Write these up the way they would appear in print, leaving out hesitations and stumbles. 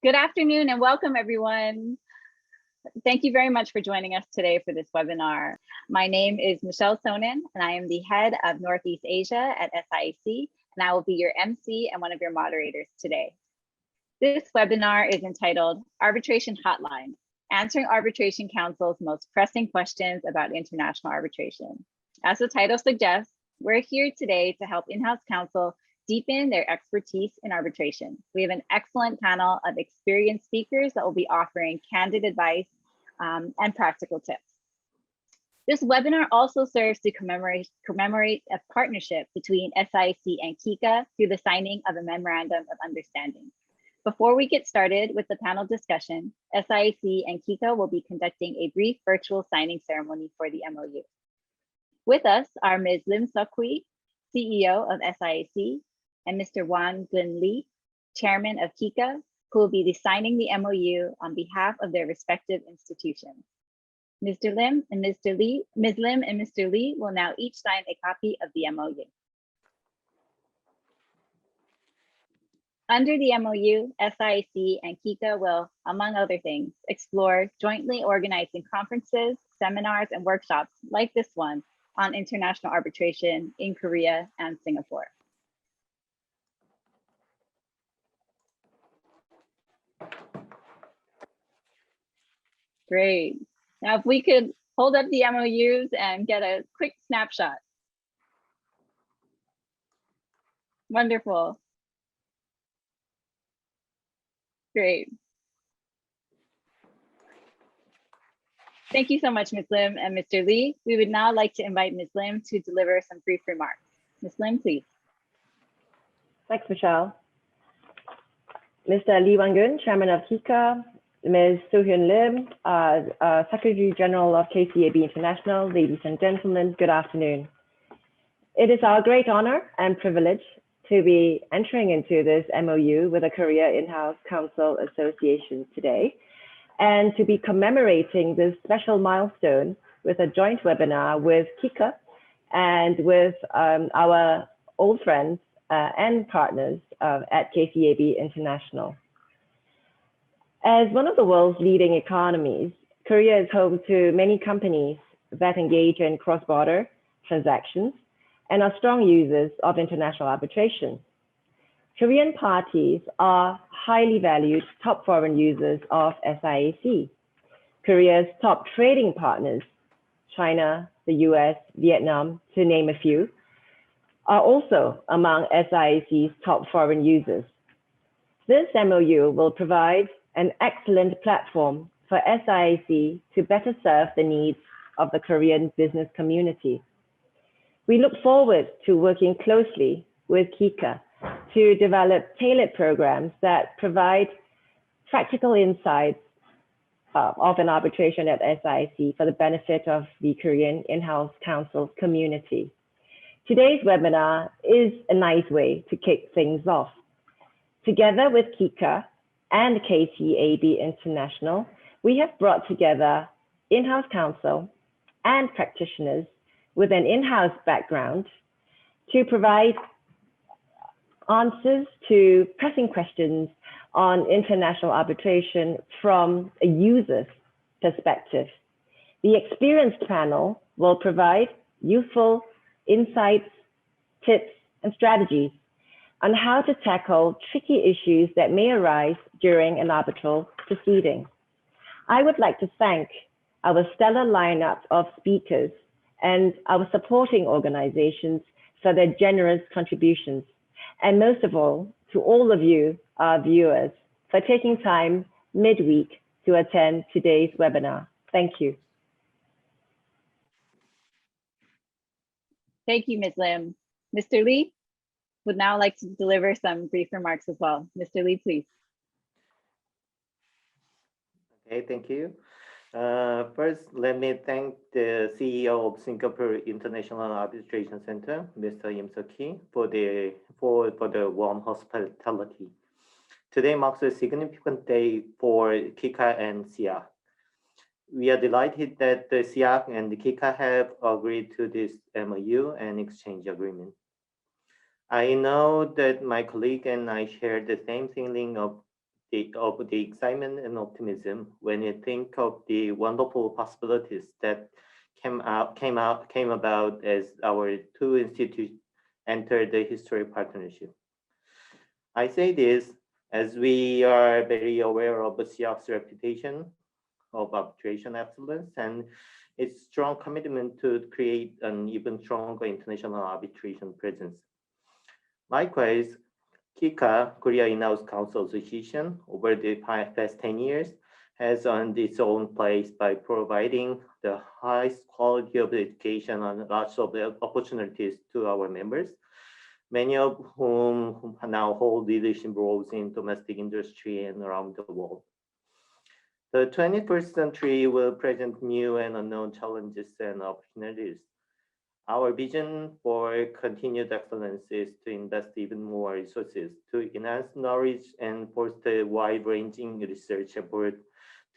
Good afternoon and welcome, everyone. Thank you very much for joining us today for this webinar. My name is Michelle Sonin, and I am the head of Northeast Asia at SIAC, and I will be your MC and one of your moderators today. This webinar is entitled Arbitration Hotline, Answering Arbitration Counsel's Most Pressing Questions about International Arbitration. As the title suggests, we're here today to help in-house counsel deepen their expertise in arbitration. We have an excellent panel of experienced speakers that will be offering candid advice and practical tips. This webinar also serves to commemorate a partnership between SIAC and KICA through the signing of a Memorandum of Understanding. Before we get started with the panel discussion, SIAC and KICA will be conducting a brief virtual signing ceremony for the MOU. With us are Ms. Lim Seok-Hui, CEO of SIAC, and Mr. Wang Gun Lee, Chairman of KICA, who will be signing the MOU on behalf of their respective institutions. Ms. Lim and Mr. Lee will now each sign a copy of the MOU. Under the MOU, SIAC and KICA will, among other things, explore jointly organizing conferences, seminars, and workshops like this one on international arbitration in Korea and Singapore. Great. Now, if we could hold up the MOUs and get a quick snapshot. Wonderful. Great. Thank you so much, Ms. Lim and Mr. Lee. We would now like to invite Ms. Lim to deliver some brief remarks. Ms. Lim, please. Thanks, Michelle. Mr. Lee Wang-Gun, Chairman of KICA, Ms. Soo-Hyun Lim, Secretary General of KCAB International, ladies and gentlemen, good afternoon. It is our great honor and privilege to be entering into this MOU with the Korea In-House Counsel Association today, and to be commemorating this special milestone with a joint webinar with KICA and with our old friends and partners at KCAB International. As one of the world's leading economies, Korea is home to many companies that engage in cross-border transactions and are strong users of international arbitration. Korean parties are highly valued top foreign users of SIAC. Korea's top trading partners, China, the US, Vietnam, to name a few, are also among SIAC's top foreign users. This MOU will provide an excellent platform for SIAC to better serve the needs of the Korean business community. We look forward to working closely with KICA to develop tailored programs that provide practical insights of an arbitration at SIAC for the benefit of the Korean in-house counsel community. Today's webinar is a nice way to kick things off. Together with KICA and KCAB International, we have brought together in-house counsel and practitioners with an in-house background to provide answers to pressing questions on international arbitration from a user's perspective. The experienced panel will provide useful insights, tips, and strategies on how to tackle tricky issues that may arise during an arbitral proceeding. I would like to thank our stellar lineup of speakers and our supporting organizations for their generous contributions. And most of all, to all of you, our viewers, for taking time midweek to attend today's webinar. Thank you. Thank you, Ms. Lim. Mr. Lee would now like to deliver some brief remarks as well. Mr. Lee, please. Okay, thank you. First, let me thank the CEO of Singapore International Arbitration Center, Mr. Im Seok-Hui, for the warm hospitality. Today marks a significant day for KICA and SIAC. We are delighted that the SIAC and the KICA have agreed to this MOU and exchange agreement. I know that my colleague and I share the same feeling of the excitement and optimism when you think of the wonderful possibilities that came about as our two institutions entered the historic partnership. I say this as we are very aware of the SIAC's reputation of arbitration excellence and its strong commitment to create an even stronger international arbitration presence. Likewise, KICA, Korea In-House Counsel Association, over the past 10 years, has earned its own place by providing the highest quality of education and lots of opportunities to our members, many of whom now hold leadership roles in domestic industry and around the world. The 21st century will present new and unknown challenges and opportunities. Our vision for continued excellence is to invest even more resources to enhance knowledge and foster wide-ranging research effort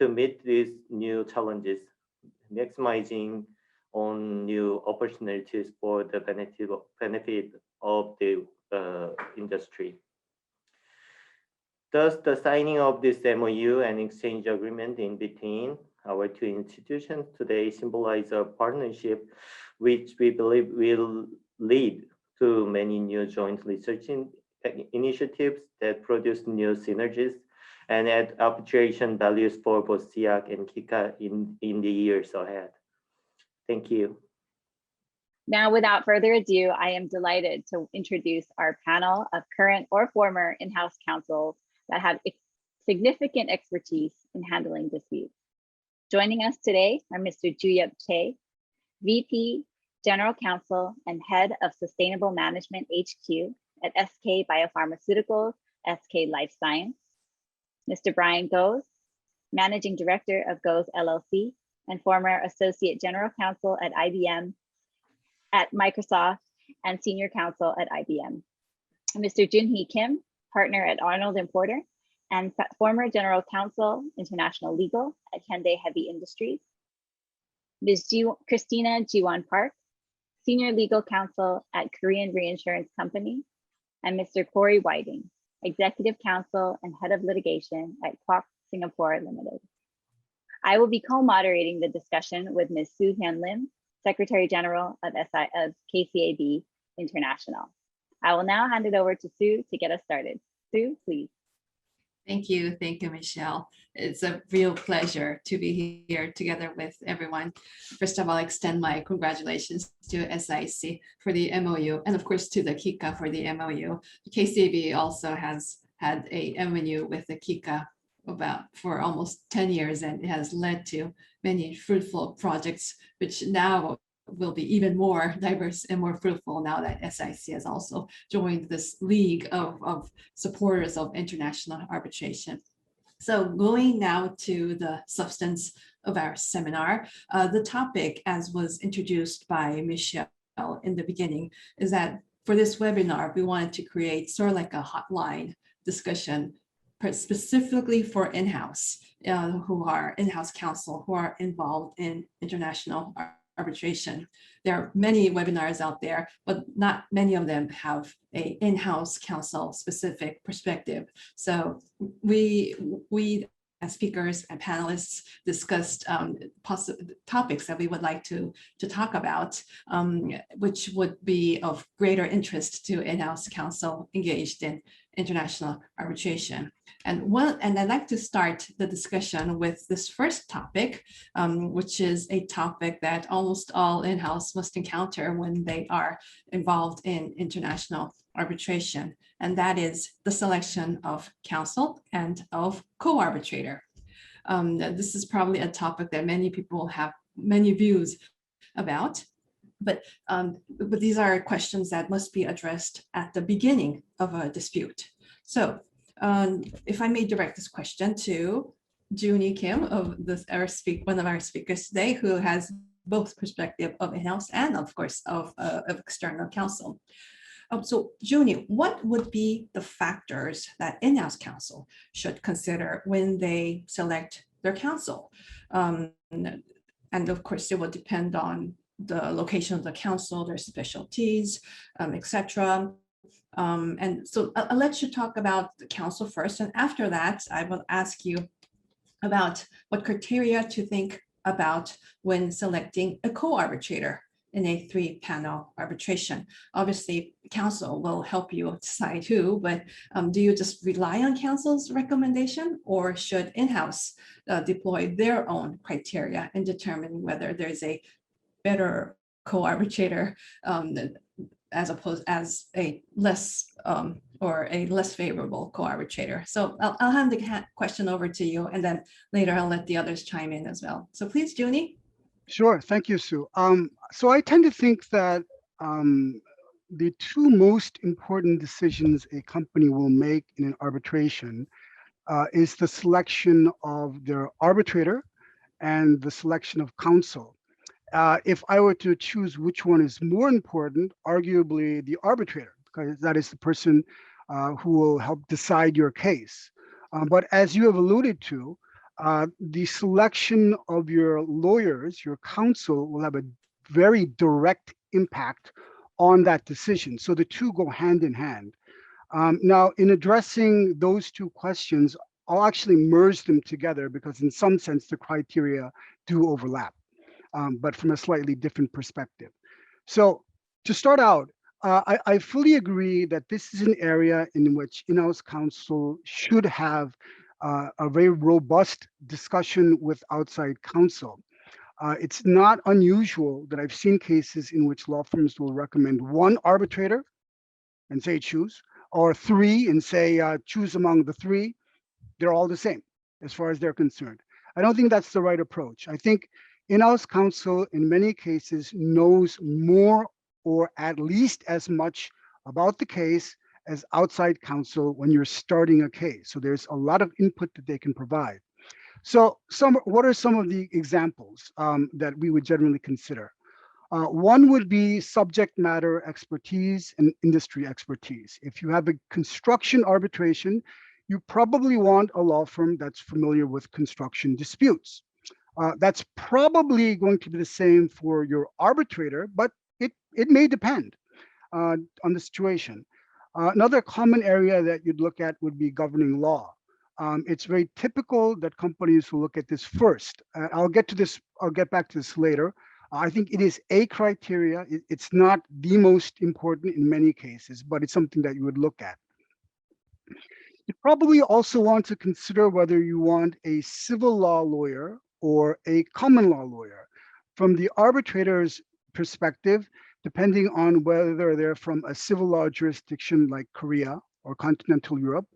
to meet these new challenges, maximizing on new opportunities for the benefit of the industry. Thus, the signing of this MOU and exchange agreement in between our two institutions today symbolize a partnership which we believe will lead to many new joint research initiatives that produce new synergies and add arbitration values for both SIAC and KICA in the years ahead. Thank you. Now, without further ado, I am delighted to introduce our panel of current or former in-house counsels that have significant expertise in handling disputes. Joining us today are Mr. Ju-Yup Chae, VP, General Counsel, and Head of Sustainable Management HQ at SK Biopharmaceuticals, SK Life Science, Mr. Brian Goes, Managing Director of Goes LLC and former Associate General Counsel at IBM, at Microsoft, and Senior Counsel at IBM. Mr. Junhee Kim, Partner at Arnold & Porter, and former General Counsel, International Legal at Hyundai Heavy Industries. Ms. Christina Jiwon Park, Senior Legal Counsel at Korean Reinsurance Company, and Mr. Corey Whiting, Executive Counsel and Head of Litigation at Kwok Singapore Limited. I will be co-moderating the discussion with Ms. Soo Hyun Lim, Secretary General of KCAB International. I will now hand it over to Sue to get us started. Sue, please. Thank you, Michelle. It's a real pleasure to be here together with everyone. First of all, I extend my congratulations to SIAC for the MOU, and of course to the KICA for the MOU. KCAB also has had a MOU with the KICA for almost 10 years, and it has led to many fruitful projects, which now will be even more diverse and more fruitful now that SIAC has also joined this league of supporters of international arbitration. So going now to the substance of our seminar, the topic, as was introduced by Michelle in the beginning, is that for this webinar, we wanted to create sort of like a hotline discussion specifically for in-house, who are in-house counsel who are involved in international arbitration. There are many webinars out there, but not many of them have a in-house counsel specific perspective. So we as speakers and panelists discussed topics that we would like to talk about, which would be of greater interest to in-house counsel engaged in international arbitration. And I'd like to start the discussion with this first topic, which is a topic that almost all in-house must encounter when they are involved in international arbitration, and that is the selection of counsel and of co-arbitrator. This is probably a topic that many people have many views about, but these are questions that must be addressed at the beginning of a dispute. So if I may direct this question to Junhee Kim, one of our speakers today, who has both perspective of in-house and of course of external counsel. So Junhee, what would be the factors that in-house counsel should consider when they select their counsel? And of course, it will depend on the location of the counsel, their specialties, etc. And so I'll let you talk about the counsel first, and after that, I will ask you about what criteria to think about when selecting a co-arbitrator in a 3-panel arbitration. Obviously, counsel will help you decide who, but do you just rely on counsel's recommendation, or should in-house deploy their own criteria in determining whether there's a better co-arbitrator as opposed as a less or a less favorable co-arbitrator? So I'll hand the question over to you, and then later I'll let the others chime in as well. So please, Junie. Sure, thank you, Sue. So I tend to think that the two most important decisions a company will make in an arbitration is the selection of their arbitrator and the selection of counsel. If I were to choose which one is more important, arguably the arbitrator, because that is the person who will help decide your case. But as you have alluded to, the selection of your lawyers, your counsel, will have a very direct impact on that decision. So the two go hand in hand. Now, in addressing those two questions, I'll actually merge them together because in some sense, the criteria do overlap, but from a slightly different perspective. So to start out, I fully agree that this is an area in which in-house counsel should have a very robust discussion with outside counsel. It's not unusual that I've seen cases in which law firms will recommend one arbitrator and say choose, or three and say choose among the three. They're all the same as far as they're concerned. I don't think that's the right approach. I think in-house counsel in many cases knows more or at least as much about the case as outside counsel when you're starting a case. So there's a lot of input that they can provide. So what are some of the examples that we would generally consider? One would be subject matter expertise and industry expertise. If you have a construction arbitration, you probably want a law firm that's familiar with construction disputes. That's probably going to be the same for your arbitrator, but it may depend on the situation. Another common area that you'd look at would be governing law. It's very typical that companies will look at this first. I'll get back to this later. I think it is a criteria. It's not the most important in many cases, but it's something that you would look at. You probably also want to consider whether you want a civil law lawyer or a common law lawyer. From the arbitrator's perspective, depending on whether they're from a civil law jurisdiction like Korea or continental Europe,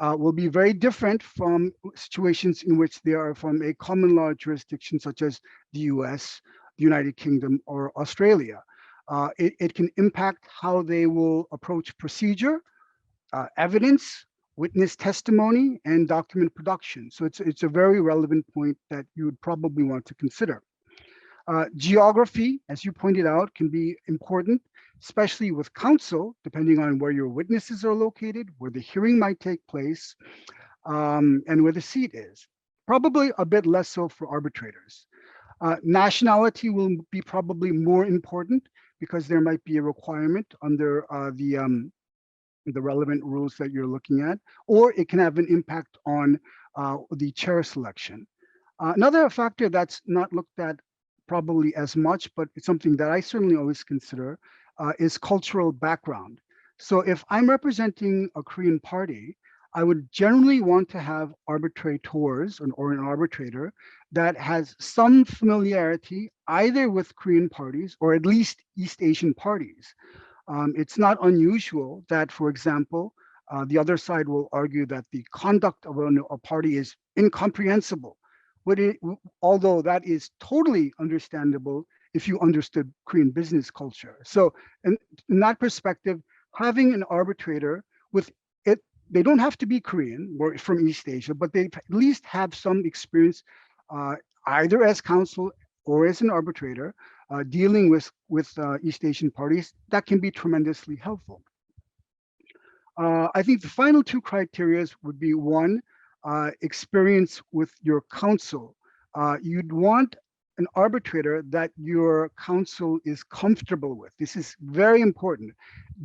will be very different from situations in which they are from a common law jurisdiction such as the US, the United Kingdom, or Australia. It can impact how they will approach procedure, evidence, witness testimony, and document production. So it's a very relevant point that you would probably want to consider. Geography, as you pointed out, can be important, especially with counsel, depending on where your witnesses are located, where the hearing might take place, and where the seat is. Probably a bit less so for arbitrators. Nationality will be probably more important because there might be a requirement under the relevant rules that you're looking at, or it can have an impact on the chair selection. Another factor that's not looked at probably as much, but it's something that I certainly always consider, is cultural background. So if I'm representing a Korean party, I would generally want to have arbitrators or an arbitrator that has some familiarity either with Korean parties or at least East Asian parties. It's not unusual that, for example, the other side will argue that the conduct of a party is incomprehensible, although that is totally understandable if you understood Korean business culture. So in that perspective, having an arbitrator with it, they don't have to be Korean or from East Asia, but they at least have some experience either as counsel or as an arbitrator dealing with East Asian parties. That can be tremendously helpful. I think the final two criteria would be one, experience with your counsel. You'd want an arbitrator that your counsel is comfortable with. This is very important.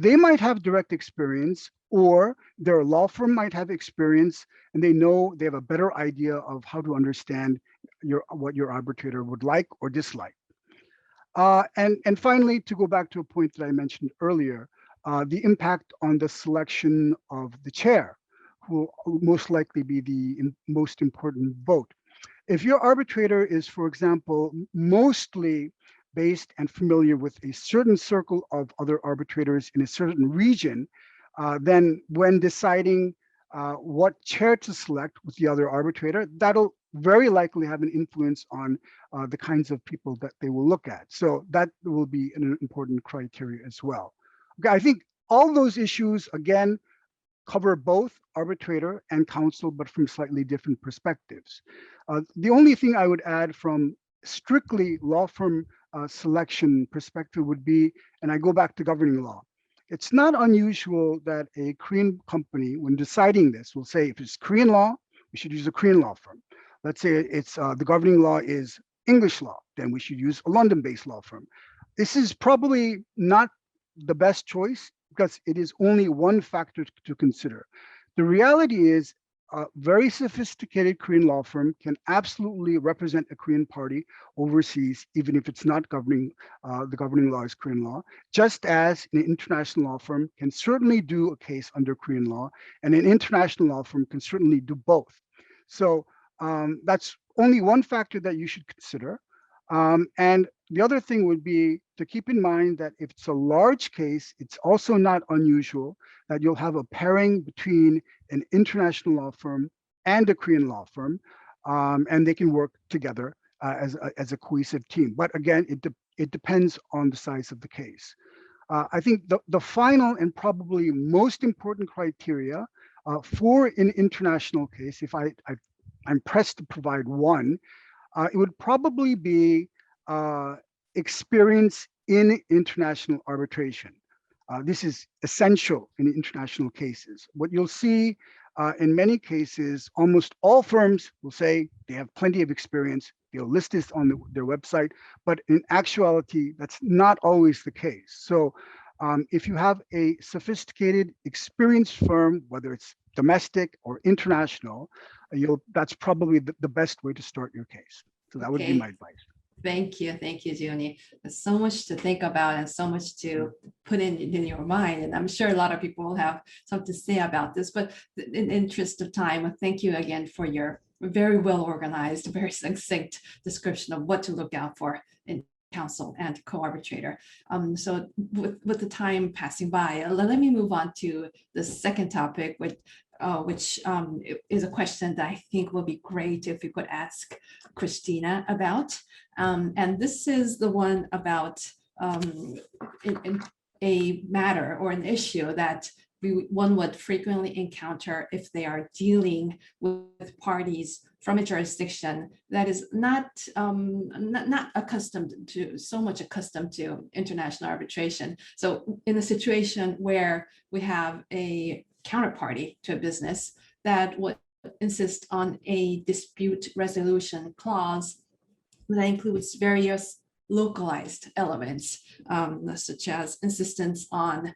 They might have direct experience, or their law firm might have experience, and they know they have a better idea of how to understand what your arbitrator would like or dislike. And finally, to go back to a point that I mentioned earlier, the impact on the selection of the chair, who will most likely be the most important vote. If your arbitrator is, for example, mostly based and familiar with a certain circle of other arbitrators in a certain region, then when deciding what chair to select with the other arbitrator, that'll very likely have an influence on the kinds of people that they will look at. So that will be an important criteria as well. Okay, I think all those issues, again, cover both arbitrator and counsel, but from slightly different perspectives. The only thing I would add from strictly law firm selection perspective would be, and I go back to governing law, it's not unusual that a Korean company, when deciding this, will say, if it's Korean law, we should use a Korean law firm. Let's say it's the governing law is English law, then we should use a London-based law firm. This is probably not the best choice because it is only one factor to consider. The reality is a very sophisticated Korean law firm can absolutely represent a Korean party overseas, even if it's not governing, the governing law is Korean law, just as an international law firm can certainly do a case under Korean law, and an international law firm can certainly do both. So that's only one factor that you should consider. And the other thing would be to keep in mind that if it's a large case, it's also not unusual that you'll have a pairing between an international law firm and a Korean law firm, and they can work together as a cohesive team. But again, it depends on the size of the case. I think the final and probably most important criteria for an international case, if I'm pressed to provide one, it would probably be experience in international arbitration. This is essential in international cases. What you'll see in many cases, almost all firms will say they have plenty of experience. They'll list this on their website, but in actuality, that's not always the case. So if you have a sophisticated, experienced firm, whether it's domestic or international, that's probably the best way to start your case. So that would be my advice. Thank you, Juni. There's so much to think about and so much to put in your mind. And I'm sure a lot of people will have something to say about this, but in the interest of time, thank you again for your very well organized, very succinct description of what to look out for in counsel and co-arbitrator. So with the time passing by, let me move on to the second topic, which is a question that I think will be great if you could ask Christina about. And this is the one about in a matter or an issue that one would frequently encounter if they are dealing with parties from a jurisdiction that is not accustomed to international arbitration. So in a situation where we have a counterparty to a business that would insist on a dispute resolution clause that includes various localized elements, such as insistence on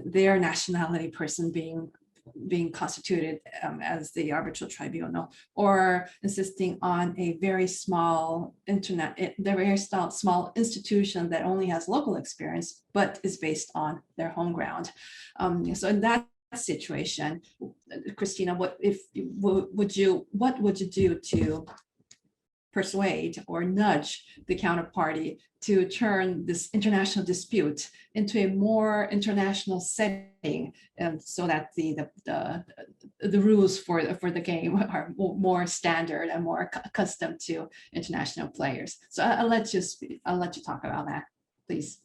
their nationality person being constituted as the arbitral tribunal, or insisting on a very small small institution that only has local experience but is based on their home ground. So in that situation, Christina, what would you do to persuade or nudge the counterparty to turn this international dispute into a more international setting, and so that the rules for the game are more standard and more accustomed to international players? So I'll let you talk about that, please.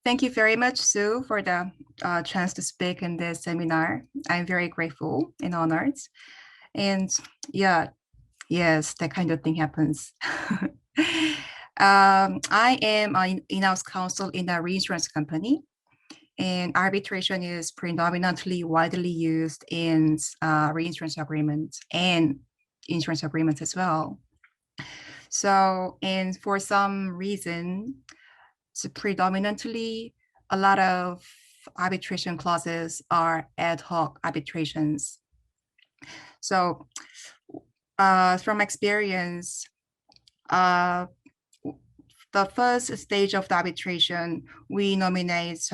Thank you very much, Sue, for the chance to speak in this seminar. I'm very grateful and honored. And yeah, yes, that kind of thing happens. I am an in-house counsel in a reinsurance company. And arbitration is predominantly widely used in reinsurance agreements and insurance agreements as well. So, and for some reason, so predominantly a lot of arbitration clauses are ad hoc arbitrations. So from experience, the first stage of the arbitration, we nominate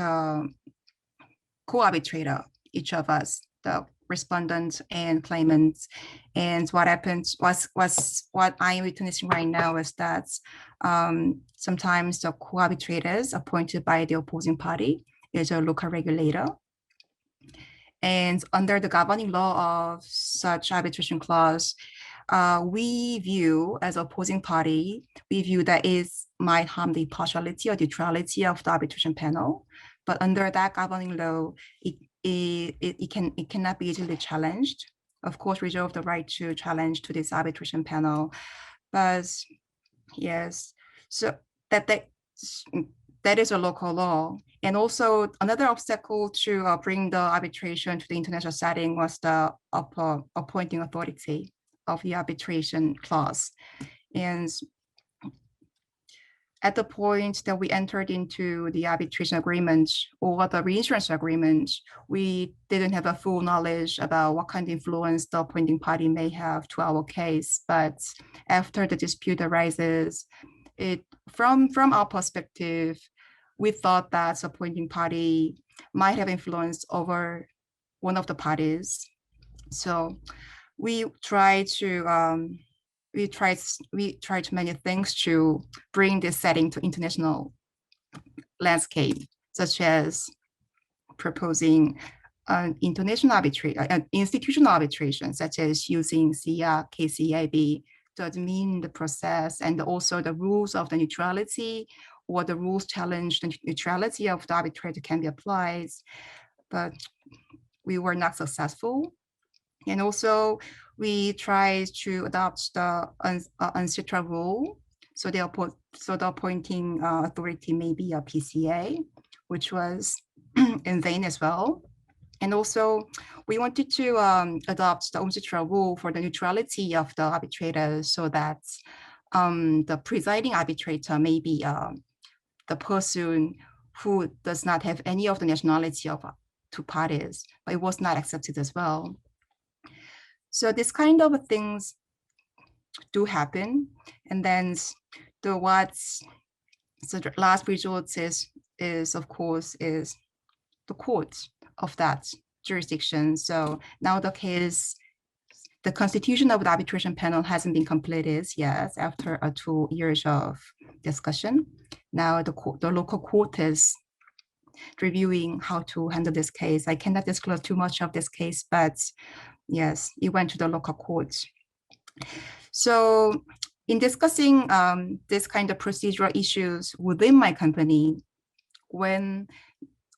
co-arbitrator, each of us, the respondent and claimants. And what happens was what I'm witnessing right now is that sometimes the co-arbitrators appointed by the opposing party is a local regulator. And under the governing law of such arbitration clause, we view as opposing party, we view that it might harm the impartiality or neutrality of the arbitration panel. But under that governing law, it cannot be easily challenged. Of course, reserve the right to challenge to this arbitration panel. But yes, so that is a local law. And also another obstacle to bring the arbitration to the international setting was the appointing authority of the arbitration clause. And at the point that we entered into the arbitration agreement or the reinsurance agreement, we didn't have a full knowledge about what kind of influence the appointing party may have to our case. But after the dispute arises, from our perspective, we thought that the appointing party might have influence over one of the parties. So we tried many things to bring this setting to international landscape, such as proposing an international institutional arbitration, such as using SIAC-KICA-KCAB to admin the process, and also the rules of the neutrality or the rules challenge the neutrality of the arbitrator can be applied, but we were not successful. And also, we tried to adopt the UNCITRA rule. So the appointing authority may be a PCA, which was in vain as well. And also, we wanted to adopt the UNCITRA rule for the neutrality of the arbitrator so that the presiding arbitrator may be the person who does not have any of the nationality of two parties, but it was not accepted as well. So this kind of things do happen. And then the last resort is of course is the court of that jurisdiction. So now the case, the constitution of the arbitration panel hasn't been completed yet after 2 years of discussion. Now the local court is reviewing how to handle this case. I cannot disclose too much of this case, but yes, it went to the local court. So in discussing this kind of procedural issues within my company, when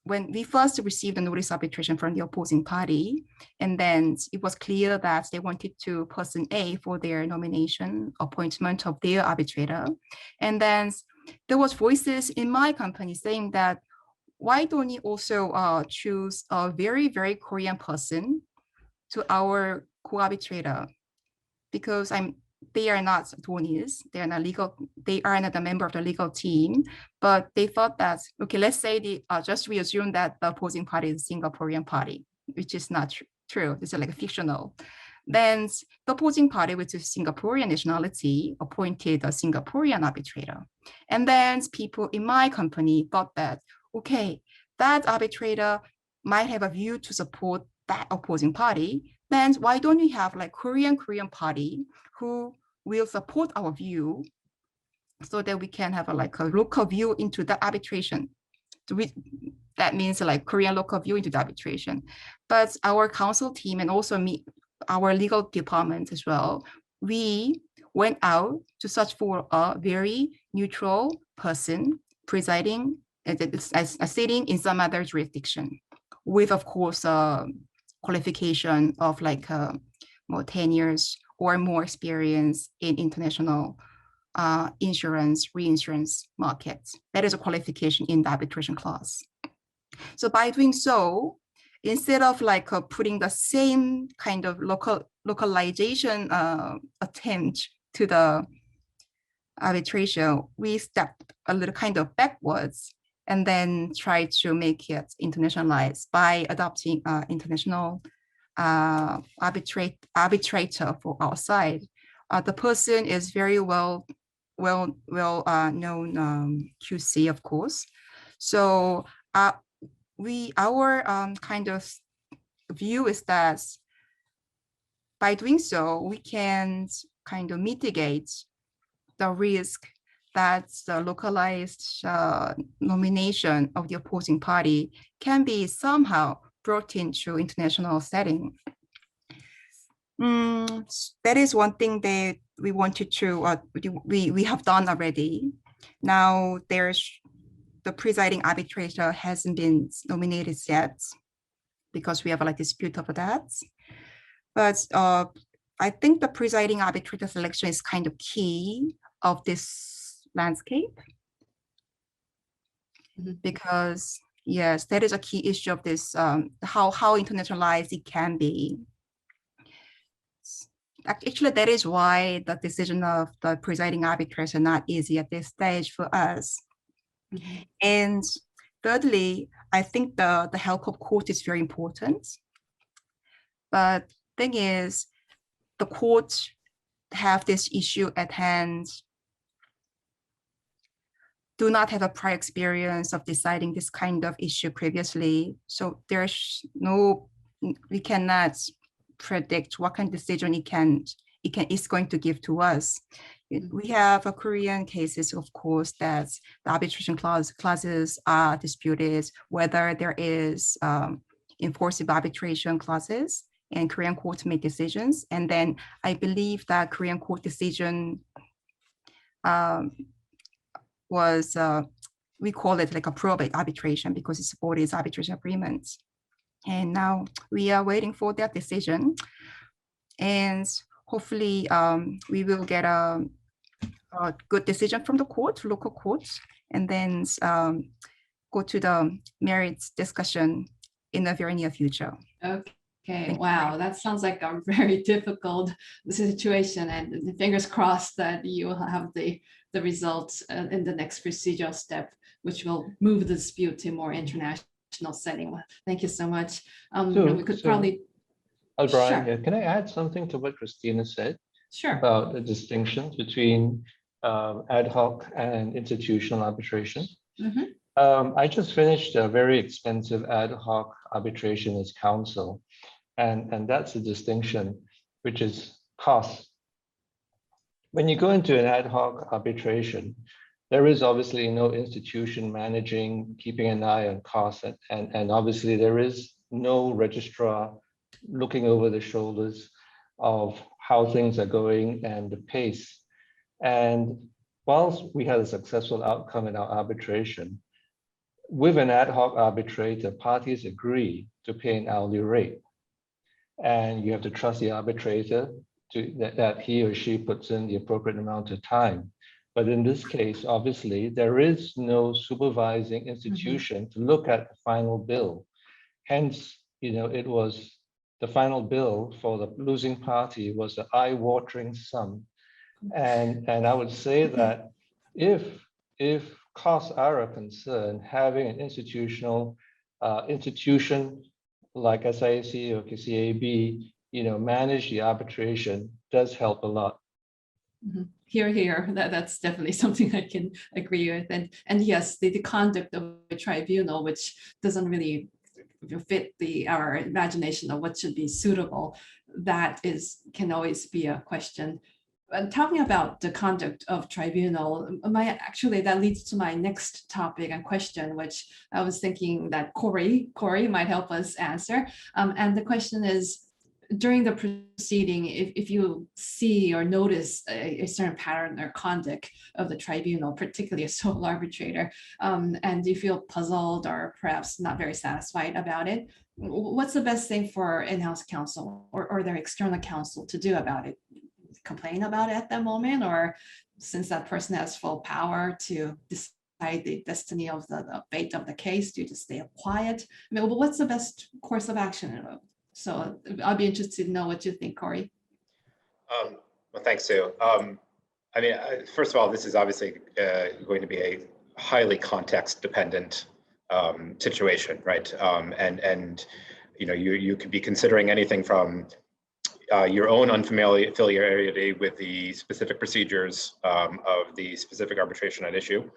we first received the notice of arbitration from the opposing party, and then it was clear that they wanted to person A for their nomination, appointment of their arbitrator. And then there was voices in my company saying that, why don't you also choose a very, very Korean person to our co-arbitrator? Because they are not attorneys, they are not legal, they are not a member of the legal team, but they thought that, okay, let's say just we assume that the opposing party is a Singaporean party, which is not true. It's like a fictional. Then the opposing party, which is Singaporean nationality, appointed a Singaporean arbitrator. And then people in my company thought that, okay, that arbitrator might have a view to support that opposing party. Then why don't we have like Korean party who will support our view so that we can have a local view into the arbitration. So that means like Korean local view into the arbitration. But our counsel team and also our legal department as well, we went out to search for a very neutral person presiding as sitting in some other jurisdiction with, of course, qualification of like more 10 years or more experience in international insurance, reinsurance markets. That is a qualification in the arbitration clause. So by doing so, instead of like putting the same kind of localization attempt to the arbitration, we stepped a little kind of backwards and then try to make it internationalized by adopting international arbitrator for our side. The person is very well known QC, of course. So our kind of view is that by doing so, we can kind of mitigate the risk that the localized nomination of the opposing party can be somehow brought into international setting. That is one thing that we wanted to, we have done already. Now there's the presiding arbitrator hasn't been nominated yet because we have a dispute over that. But I think the presiding arbitrator selection is kind of key of this landscape. Because yes, that is a key issue of this, how internationalized it can be. Actually, that is why the decision of the presiding arbitrators are not easy at this stage for us. And thirdly, I think the help of court is very important. But thing is, the courts have this issue at hand, do not have a prior experience of deciding this kind of issue previously. So there's no, we cannot predict what kind of decision it's going to give to us. We have a Korean cases, of course, that the arbitration clauses are disputed, whether there is enforceable arbitration clauses, and Korean court make decisions. And then I believe that Korean court decision was, we call it like a probate arbitration because it supports arbitration agreements. And now we are waiting for that decision. And hopefully we will get a good decision from the court, local courts, and then go to the merits discussion in the very near future. Okay, wow, that sounds like a very difficult situation, and fingers crossed that you will have the results in the next procedural step, which will move the dispute to more international setting. Thank you so much. We could probably. Brian, Sure. Can I add something to what Christina said? Sure. About the distinctions between ad hoc and institutional arbitration. I just finished a very expensive ad hoc arbitration as counsel. And that's a distinction, which is cost. When you go into an ad hoc arbitration, there is obviously no institution managing, keeping an eye on costs, and obviously there is no registrar looking over the shoulders of how things are going and the pace. And whilst we had a successful outcome in our arbitration, with an ad hoc arbitrator, parties agree to pay an hourly rate. And you have to trust the arbitrator that he or she puts in the appropriate amount of time. But in this case, obviously, there is no supervising institution to look at the final bill. Hence, it was the final bill for the losing party was an eye-watering sum. And I would say that if costs are a concern, having an institution like SIAC or KCAB, manage the arbitration does help a lot. Here, that's definitely something I can agree with. And yes, the conduct of a tribunal, which doesn't really fit our imagination of what should be suitable, that can always be a question. Talking about the conduct of tribunal, that leads to my next topic and question, which I was thinking that Corey might help us answer. And the question is, during the proceeding, if you see or notice a certain pattern or conduct of the tribunal, particularly a sole arbitrator, and you feel puzzled or perhaps not very satisfied about it, what's the best thing for in-house counsel or their external counsel to do about it? Complain about it at that moment, or since that person has full power to the destiny of the fate of the case? Do you just stay quiet? I mean, what's the best course of action? So I'll be interested to know what you think, Corey. Well, thanks, Sue. I mean, first of all, this is obviously going to be a highly context-dependent situation, right? And you know, you could be considering anything from your own unfamiliarity with the specific procedures of the specific arbitration at issue,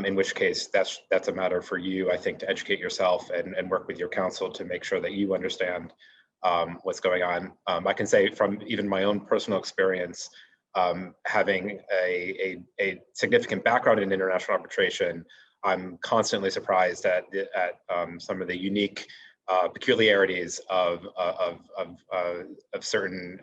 in which case that's a matter for you, I think, to educate yourself and work with your counsel to make sure that you understand what's going on. I can say from even my own personal experience, having a significant background in international arbitration, I'm constantly surprised at some of the unique peculiarities of certain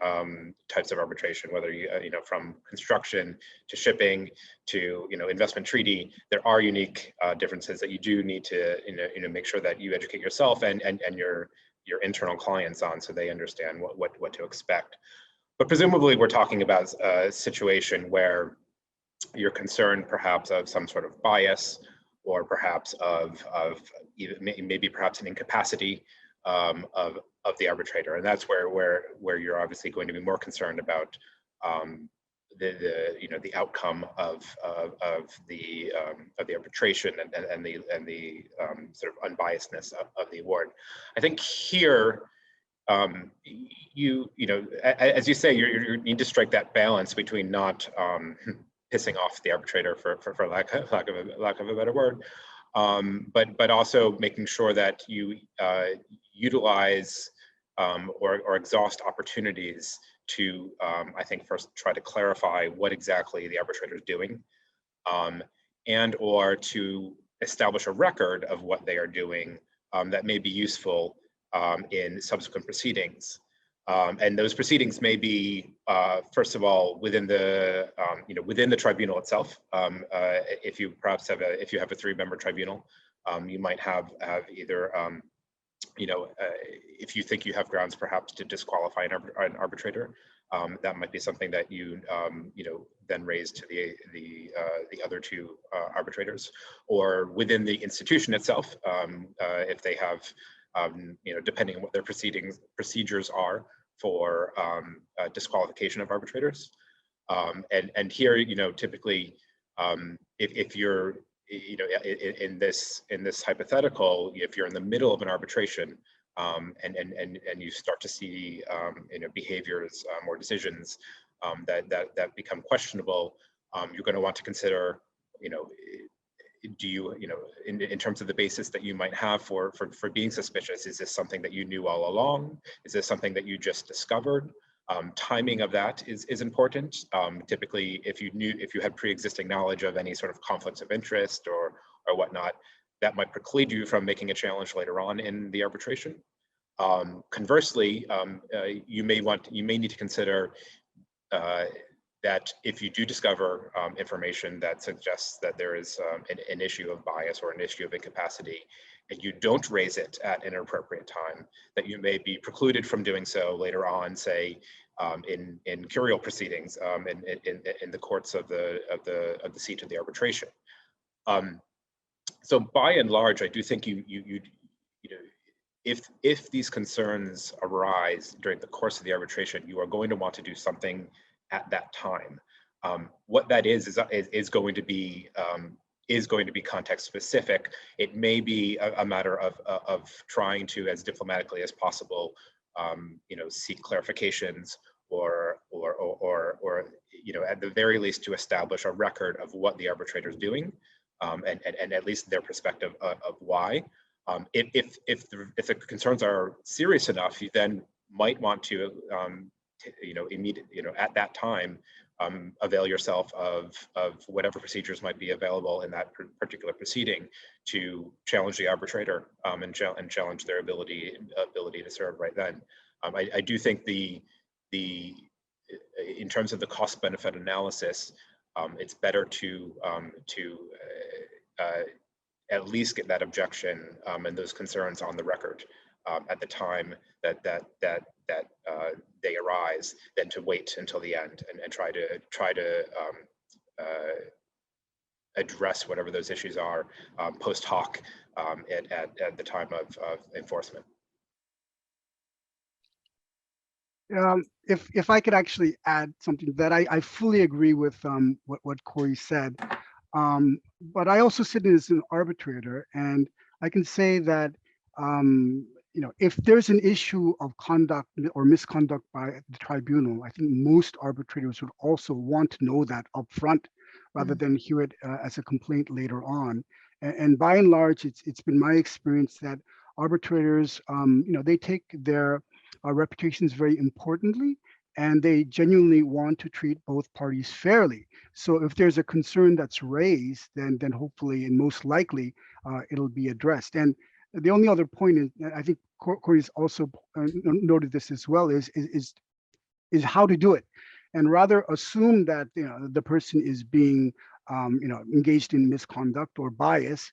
types of arbitration, whether you know, from construction to shipping to investment treaty. There are unique differences that you do need to make sure that you educate yourself and your internal clients on, so they understand what to expect. But presumably we're talking about a situation where you're concerned perhaps of some sort of bias, or perhaps of maybe perhaps an incapacity of the arbitrator, and that's where you're obviously going to be more concerned about the outcome of the arbitration and the sort of unbiasedness of the award. I think here, as you say, you need to strike that balance between not pissing off the arbitrator, for lack of a better word, but also making sure that you utilize or exhaust opportunities to, I think, first try to clarify what exactly the arbitrator is doing, and or to establish a record of what they are doing that may be useful in subsequent proceedings. And those proceedings may be, first of all, within the within the tribunal itself. If you perhaps have if you have a 3-member tribunal, you might have either if you think you have grounds perhaps to disqualify an arbitrator, that might be something that you then raise to the other 2 arbitrators, or within the institution itself, if they have depending on what their procedures are for disqualification of arbitrators. And here, typically, if you're in this hypothetical, if you're in the middle of an arbitration and you start to see behaviors or decisions that become questionable, you're going to want to consider do you in terms of the basis that you might have for being suspicious, is this something that you knew all along? Is this something that you just discovered? Timing of that is important. Typically, if you had pre-existing knowledge of any sort of conflicts of interest or whatnot, that might preclude you from making a challenge later on in the arbitration. Conversely, you may need to consider that if you do discover information that suggests that there is an issue of bias or an issue of incapacity, and you don't raise it at an appropriate time, that you may be precluded from doing so later on, say in curial proceedings in the courts of the seat of the arbitration. So by and large, I do think if these concerns arise during the course of the arbitration, you are going to want to do something at that time. What that is going to be context specific. It may be a matter of trying to, as diplomatically as possible, seek clarifications or at the very least to establish a record of what the arbitrator is doing, and at least their perspective of why. If the concerns are serious enough, you then might want to at that time avail yourself of whatever procedures might be available in that particular proceeding to challenge the arbitrator and challenge their ability to serve right then. I do think in terms of the cost benefit analysis, it's better to at least get that objection and those concerns on the record at the time that they arise, than to wait until the end and try to address whatever those issues are post hoc at the time of enforcement. If I could actually add something that I fully agree with what Corey said, but I also sit as an arbitrator, and I can say that if there's an issue of conduct or misconduct by the tribunal, I think most arbitrators would also want to know that upfront rather than hear it as a complaint later on. And by and large, it's been my experience that arbitrators, they take their reputations very importantly, and they genuinely want to treat both parties fairly. So if there's a concern that's raised, then hopefully and most likely it'll be addressed. And the only other point is, I think Corey's also noted this as well, is how to do it, and rather assume that the person is being engaged in misconduct or bias.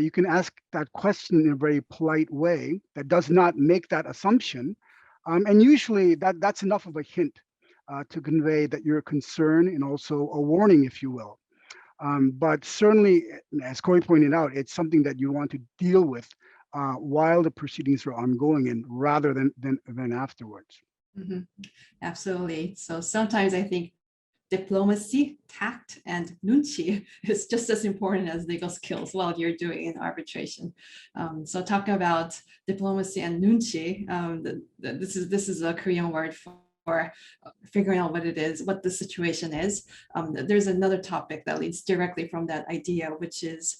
You can ask that question in a very polite way that does not make that assumption. And usually that's enough of a hint to convey that you're concerned and also a warning, if you will. But certainly, as Corey pointed out, it's something that you want to deal with while the proceedings are ongoing and rather than afterwards. Mm-hmm. Absolutely. So sometimes I think diplomacy, tact, and nunchi is just as important as legal skills while you're doing an arbitration. So talking about diplomacy and nunchi, this is a Korean word for figuring out what it is, what the situation is. There's another topic that leads directly from that idea, which is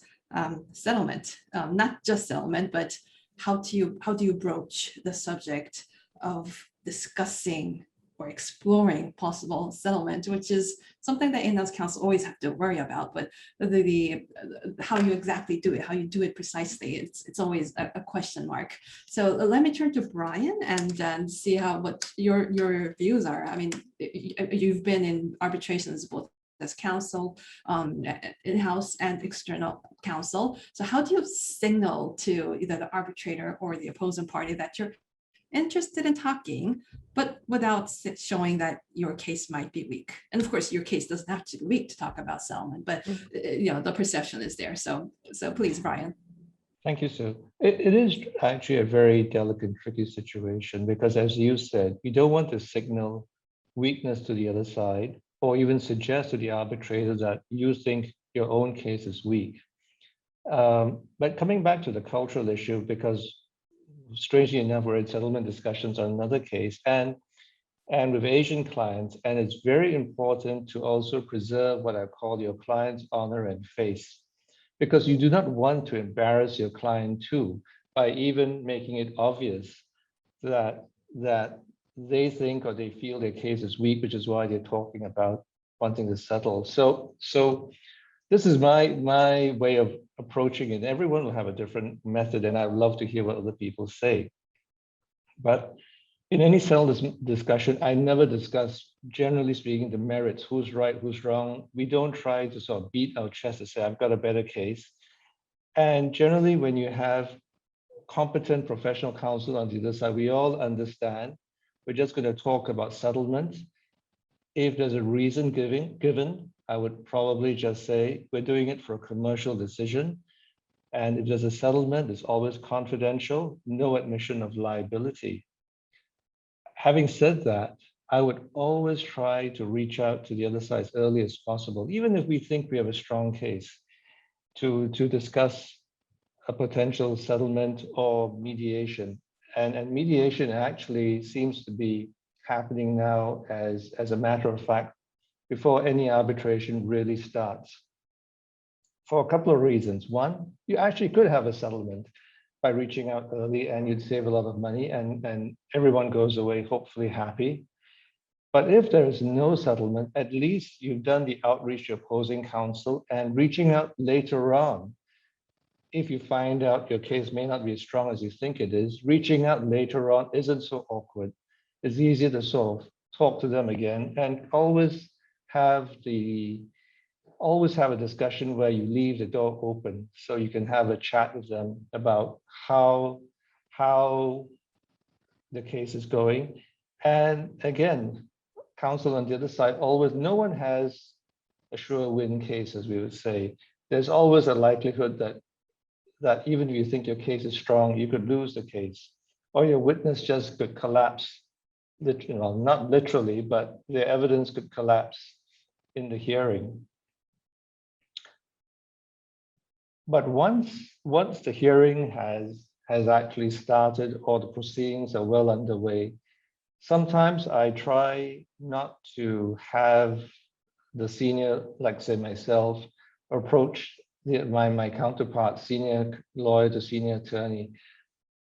settlement. Not just settlement, but how do you broach the subject of discussing or exploring possible settlement, which is something that in-house counsel always have to worry about. But how you exactly do it, how you do it precisely, it's always a question mark. So let me turn to Brian and then see what your views are. I mean, you've been in arbitrations both as counsel, in-house and external counsel. So how do you signal to either the arbitrator or the opposing party that you're interested in talking, but without showing that your case might be weak? And of course, your case doesn't have to be weak to talk about settlement, but the perception is there. So please, Brian. Thank you, Sue. It is actually a very delicate, tricky situation because, as you said, you don't want to signal weakness to the other side or even suggest to the arbitrator that you think your own case is weak. But coming back to the cultural issue, because strangely enough, we're in settlement discussions on another case and with Asian clients, and it's very important to also preserve what I call your client's honor and face, because you do not want to embarrass your client too by even making it obvious that they think or they feel their case is weak, which is why they're talking about wanting to settle. So this is my way of approaching it. Everyone will have a different method, and I'd love to hear what other people say. But in any settlement discussion, I never discuss, generally speaking, the merits, who's right, who's wrong. We don't try to sort of beat our chest and say, I've got a better case. And generally, when you have competent professional counsel on the other side, we all understand we're just going to talk about settlement. If there's a reason given, I would probably just say we're doing it for a commercial decision. And if there's a settlement, it's always confidential, no admission of liability. Having said that, I would always try to reach out to the other side as early as possible, even if we think we have a strong case, to discuss a potential settlement or mediation. And mediation actually seems to be happening now as a matter of fact before any arbitration really starts, for a couple of reasons. One, you actually could have a settlement by reaching out early, and you'd save a lot of money, and everyone goes away hopefully happy. But if there is no settlement, at least you've done the outreach to opposing counsel, and reaching out later on, if you find out your case may not be as strong as you think it is, reaching out later on isn't so awkward. It's easier to sort of talk to them again, and always have a discussion where you leave the door open so you can have a chat with them about how the case is going. And again, counsel on the other side, always, no one has a sure win case, as we would say. there's always a likelihood that even if you think your case is strong, you could lose the case, or your witness just could collapse. Not literally, but the evidence could collapse in the hearing. But once the hearing has actually started or the proceedings are well underway, sometimes I try not to have the senior, like say myself, approach my counterpart, senior lawyer to senior attorney.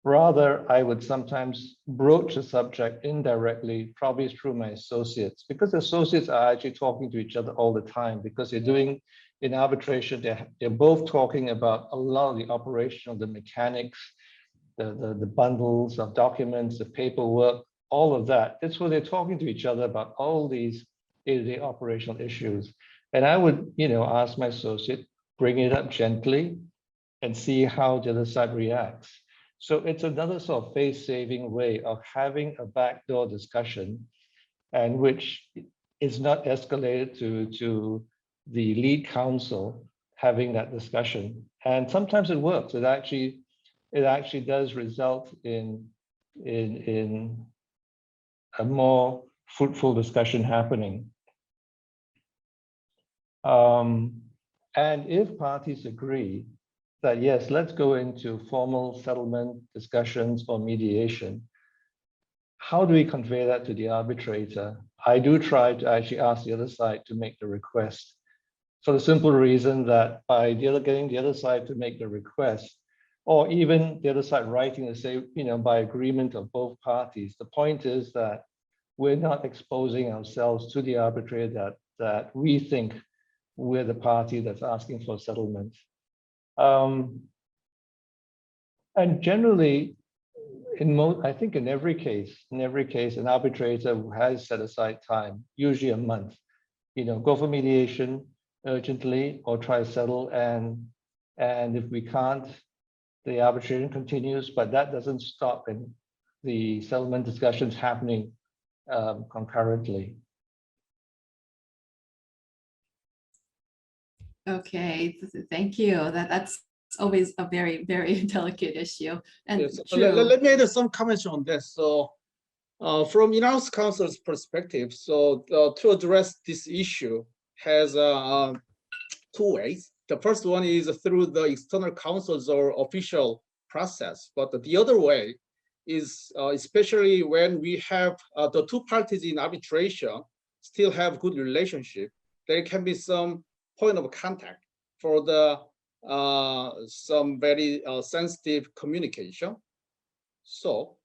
Rather, I would sometimes broach the subject indirectly, probably through my associates, because associates are actually talking to each other all the time, because they're doing, in arbitration, they're both talking about a lot of the operation of the mechanics, the bundles of documents, the paperwork, all of that. That's where they're talking to each other about all these day-to-day operational issues. And I would, ask my associate, bring it up gently and see how the other side reacts. So it's another sort of face-saving way of having a backdoor discussion, and which is not escalated to the lead counsel having that discussion. And sometimes it works. It actually does result in a more fruitful discussion happening. And if parties agree that, yes, let's go into formal settlement discussions or mediation, how do we convey that to the arbitrator? I do try to actually ask the other side to make the request, for the simple reason that by getting the other side to make the request, or even the other side writing to say, by agreement of both parties, the point is that we're not exposing ourselves to the arbitrator that we think we're the party that's asking for settlement. And generally, I think in every case, an arbitrator has set aside time, usually a month, go for mediation urgently or try to settle. And if we can't, the arbitration continues, but that doesn't stop in the settlement discussions happening concurrently. Okay, thank you. That's always a very, very delicate issue. And yes. Let me add some comments on this. So from in-house counsel's perspective, so to address this issue has two ways. The first one is through the external counsels or official process, but the other way is especially when we have the two parties in arbitration still have good relationship, there can be some point of contact for the some very sensitive communication. So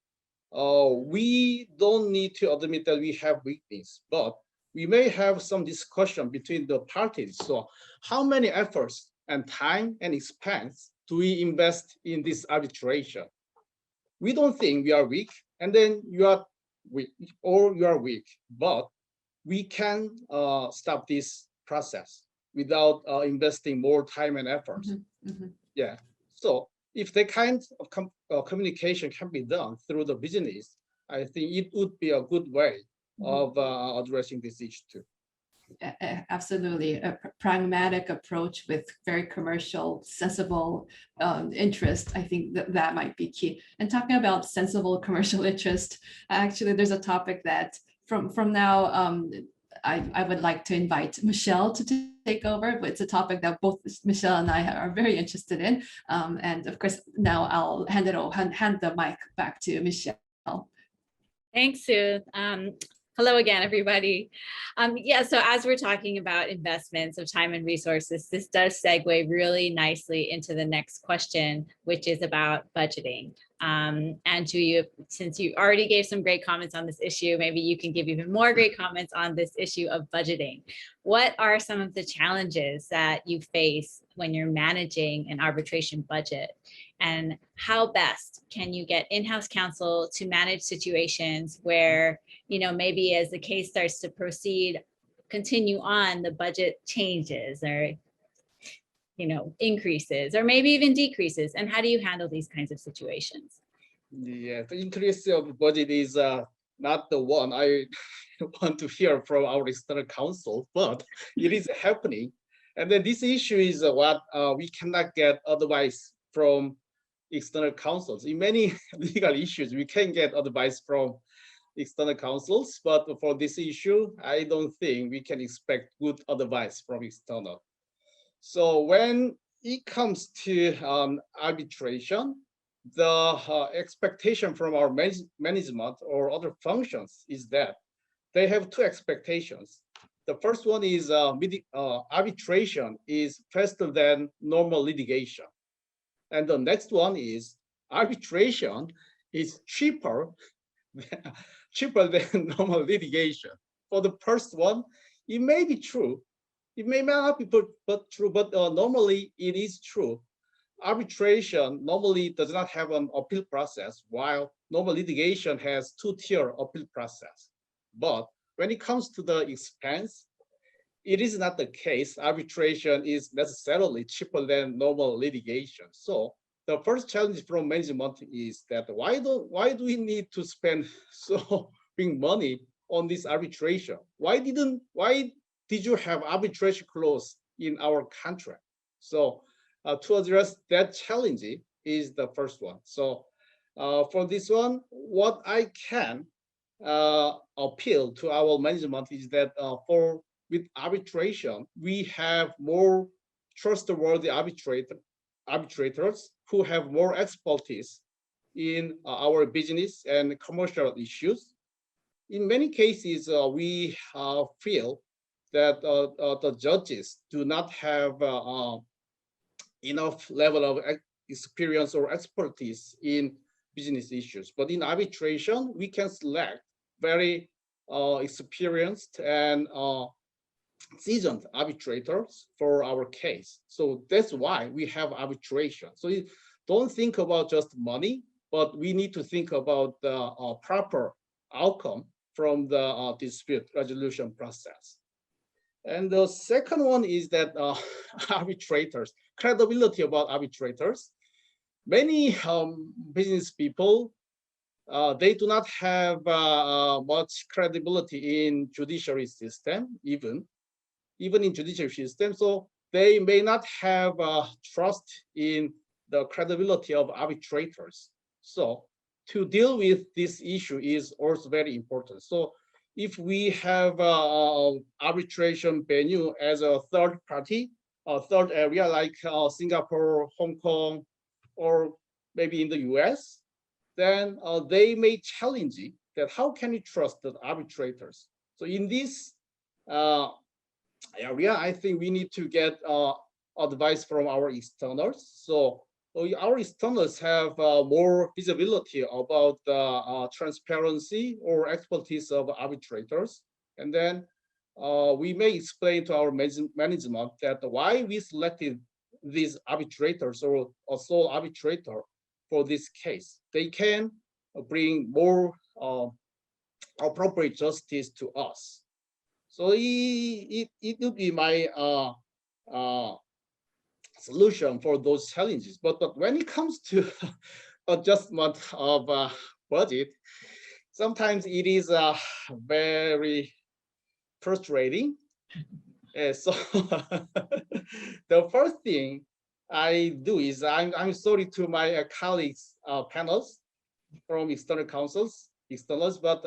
we don't need to admit that we have weakness, but we may have some discussion between the parties. So how many efforts and time and expense do we invest in this arbitration? We don't think we are weak, and then you are weak, or you are weak, but we can stop this process without investing more time and effort. Mm-hmm, mm-hmm. Yeah. So if the kind of communication can be done through the business, I think it would be a good way of addressing this issue too. Absolutely, a pragmatic approach with very commercial, sensible interest. I think that might be key. And talking about sensible commercial interest, actually, there's a topic that from now I would like to invite Michelle to take over. It's a topic that both Michelle and I are very interested in. And of course, now I'll hand the mic back to Michelle. Thanks, Sue. Hello again, everybody. Yeah, so as we're talking about investments of time and resources, this does segue really nicely into the next question, which is about budgeting. And since you already gave some great comments on this issue, maybe you can give even more great comments on this issue of budgeting. What are some of the challenges that you face when you're managing an arbitration budget? And how best can you get in-house counsel to manage situations where, maybe as the case starts to proceed, continue on, the budget changes or, increases or maybe even decreases? And how do you handle these kinds of situations? Yeah, the increase of budget is not the one I want to hear from our external counsel, but it is happening. And then this issue is what we cannot get advice from external counsels. In many legal issues, we can get advice from external counsels, but for this issue, I don't think we can expect good advice from external. So when it comes to arbitration, the expectation from our management or other functions is that they have two expectations. The first one is arbitration is faster than normal litigation. And the next one is arbitration is cheaper than normal litigation. For the first one, it may be true. It may not be but true, but normally it is true. Arbitration normally does not have an appeal process, while normal litigation has two-tier appeal process. But when it comes to the expense, it is not the case. Arbitration is necessarily cheaper than normal litigation. So the first challenge from management is that why do we need to spend so big money on this arbitration? Why did you have arbitration clause in our contract? So to address that challenge is the first one. So for this one, what I can appeal to our management is that with arbitration, we have more trustworthy arbitrators who have more expertise in our business and commercial issues. In many cases, we feel that the judges do not have enough level of experience or expertise in business issues. But in arbitration, we can select very experienced and seasoned arbitrators for our case. So that's why we have arbitration. So you don't think about just money, but we need to think about the proper outcome from the dispute resolution process. And the second one is that arbitrators, credibility about arbitrators. Many business people, they do not have much credibility in judiciary system, even in judiciary system. So they may not have trust in the credibility of arbitrators. So to deal with this issue is also very important. So if we have arbitration venue as a third party, a third area like Singapore, Hong Kong, or maybe in the US, then they may challenge it, that how can you trust the arbitrators? So in this area, I think we need to get advice from our externals. So our externals have more visibility about the transparency or expertise of arbitrators. And then we may explain to our management that why we selected these arbitrators or a sole arbitrator for this case. They can bring more appropriate justice to us. So it would be my solution for those challenges. But when it comes to adjustment of budget, sometimes it is very frustrating. So the first thing I do is I'm sorry to my colleagues, panels from external externals, but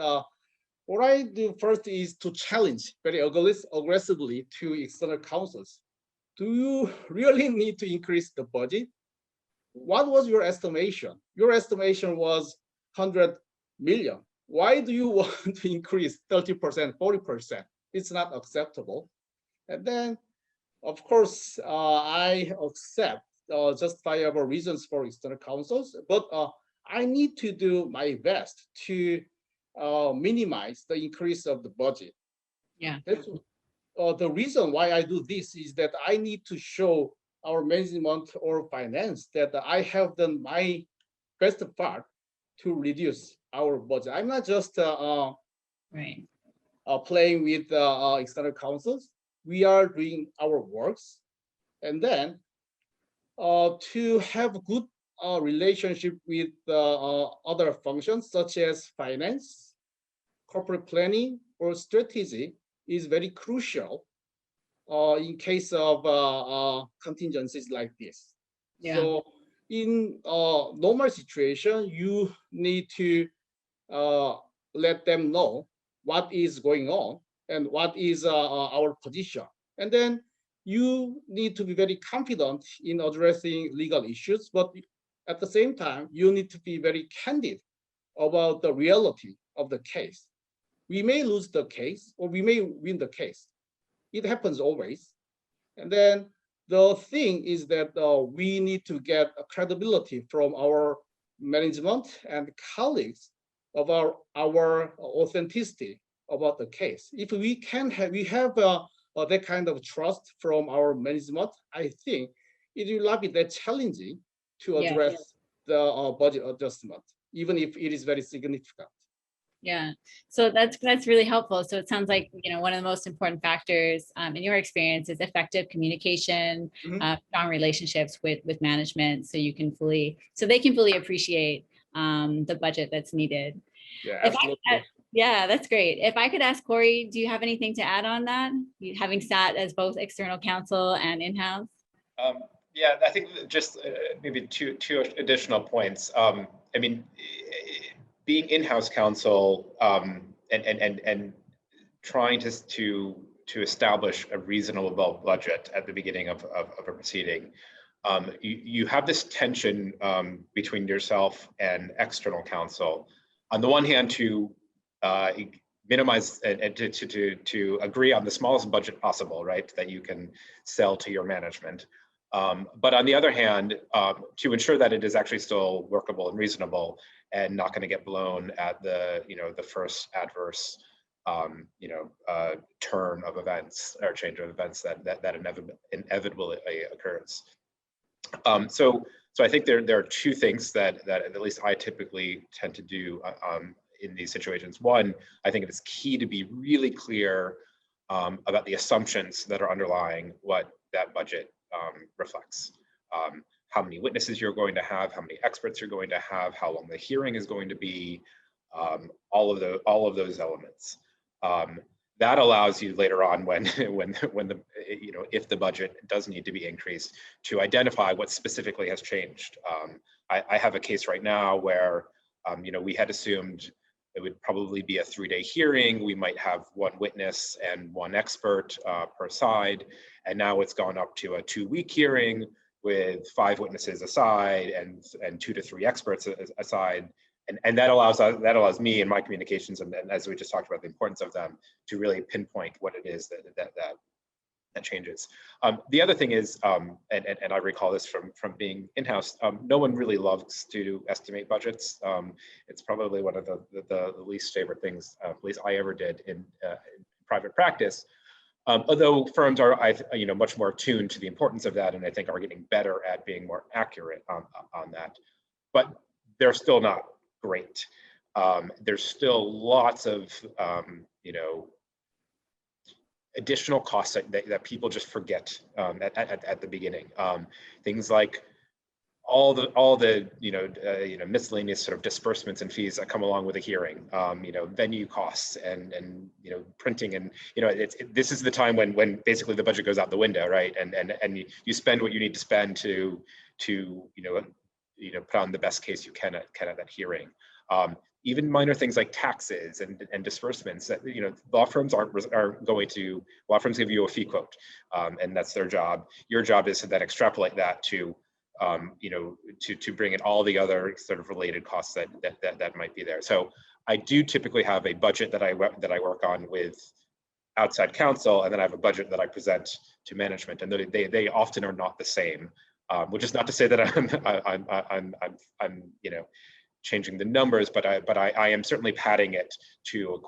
what I do first is to challenge very aggressively to external counsels. Do you really need to increase the budget? What was your estimation? Your estimation was 100 million. Why do you want to increase 30%, 40%? It's not acceptable. And then, of course, I accept justifiable reasons for external counsels, but I need to do my best to minimize the increase of the budget. Yeah. That's the reason why I do this is that I need to show our management or finance that I have done my best part to reduce our budget. I'm not just Right. Playing with external counsels. We are doing our works, and then to have good relationship with other functions such as finance, corporate planning, or strategy is very crucial in case of contingencies like this. Yeah. So in normal situation, you need to let them know what is going on and what is our position. And then you need to be very confident in addressing legal issues, but at the same time, you need to be very candid about the reality of the case. We may lose the case or we may win the case. It happens always. And then the thing is that we need to get a credibility from our management and colleagues about our authenticity about the case. If we have that kind of trust from our management, I think it will not be that challenging to address the budget adjustment, even if it is very significant. Yeah, so that's really helpful. So it sounds like, one of the most important factors in your experience is effective communication, strong relationships with management, so they can fully appreciate the budget that's needed. Yeah, absolutely. Yeah, that's great. If I could ask Corey, do you have anything to add on that? Having sat as both external counsel and in-house? Yeah, I think just maybe two additional points. I mean, being in-house counsel and trying to establish a reasonable budget at the beginning of a proceeding, you have this tension between yourself and external counsel. On the one hand, to minimize and to agree on the smallest budget possible, right, that you can sell to your management. But on the other hand, to ensure that it is actually still workable and reasonable and not going to get blown at the the first adverse turn of events or change of events that inevitably occurs. So I think there are two things that at least I typically tend to do in these situations. One, I think it is key to be really clear about the assumptions that are underlying what that budget reflects. How many witnesses you're going to have, how many experts you're going to have, how long the hearing is going to be, all of those elements. That allows you later on when the if the budget does need to be increased, to identify what specifically has changed. I have a case right now where we had assumed it would probably be a 3-day hearing. We might have one witness and one expert per side, and now it's gone up to a 2-week hearing with 5 witnesses aside and 2 to 3 experts aside, and that allows me in my communications, and as we just talked about the importance of them, to really pinpoint what it is that changes. The other thing is, and I recall this from being in-house, no one really loves to estimate budgets. It's probably one of the least favorite things, at least I ever did in private practice. Although firms are, much more attuned to the importance of that, and I think are getting better at being more accurate on that. But they're still not great. There's still lots of, additional costs that people just forget at the beginning. Things like all the miscellaneous sort of disbursements and fees that come along with a hearing, venue costs and printing, and this is the time when basically the budget goes out the window, right? And you spend what you need to spend to put on the best case you can at that hearing. Even minor things like taxes and disbursements that law firms law firms give you a fee quote, and that's their job. Your job is to then extrapolate that to to bring in all the other sort of related costs that might be there. So I do typically have a budget that I work on with outside counsel, and then I have a budget that I present to management, and they often are not the same. Which is not to say that I'm changing the numbers, but I am certainly padding it to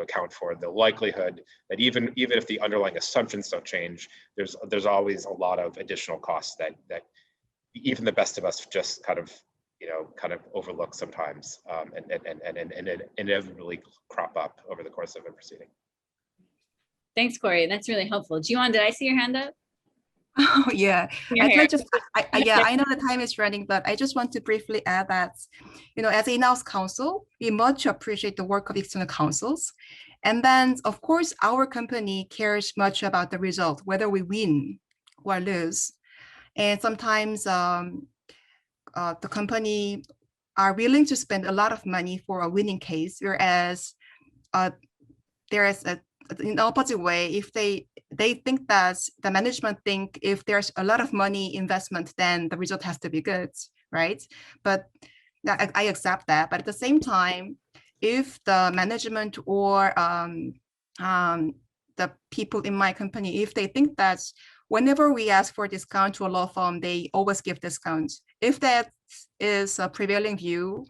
account for the likelihood that even if the underlying assumptions don't change, there's always a lot of additional costs that even the best of us just kind of overlook sometimes, and inevitably crop up over the course of a proceeding. Thanks, Corey. That's really helpful. Jiwon, did I see your hand up? Oh, yeah. I know the time is running, but I just want to briefly add that, as in-house counsel, we much appreciate the work of external counsels. And then, of course, our company cares much about the result, whether we win or lose. And sometimes the company are willing to spend a lot of money for a winning case, whereas there is in opposite way, if they think that the management think if there's a lot of money investment, then the result has to be good, right? But I accept that. But at the same time, if the management or the people in my company, if they think that whenever we ask for discount to a law firm, they always give discounts. If that is a prevailing view,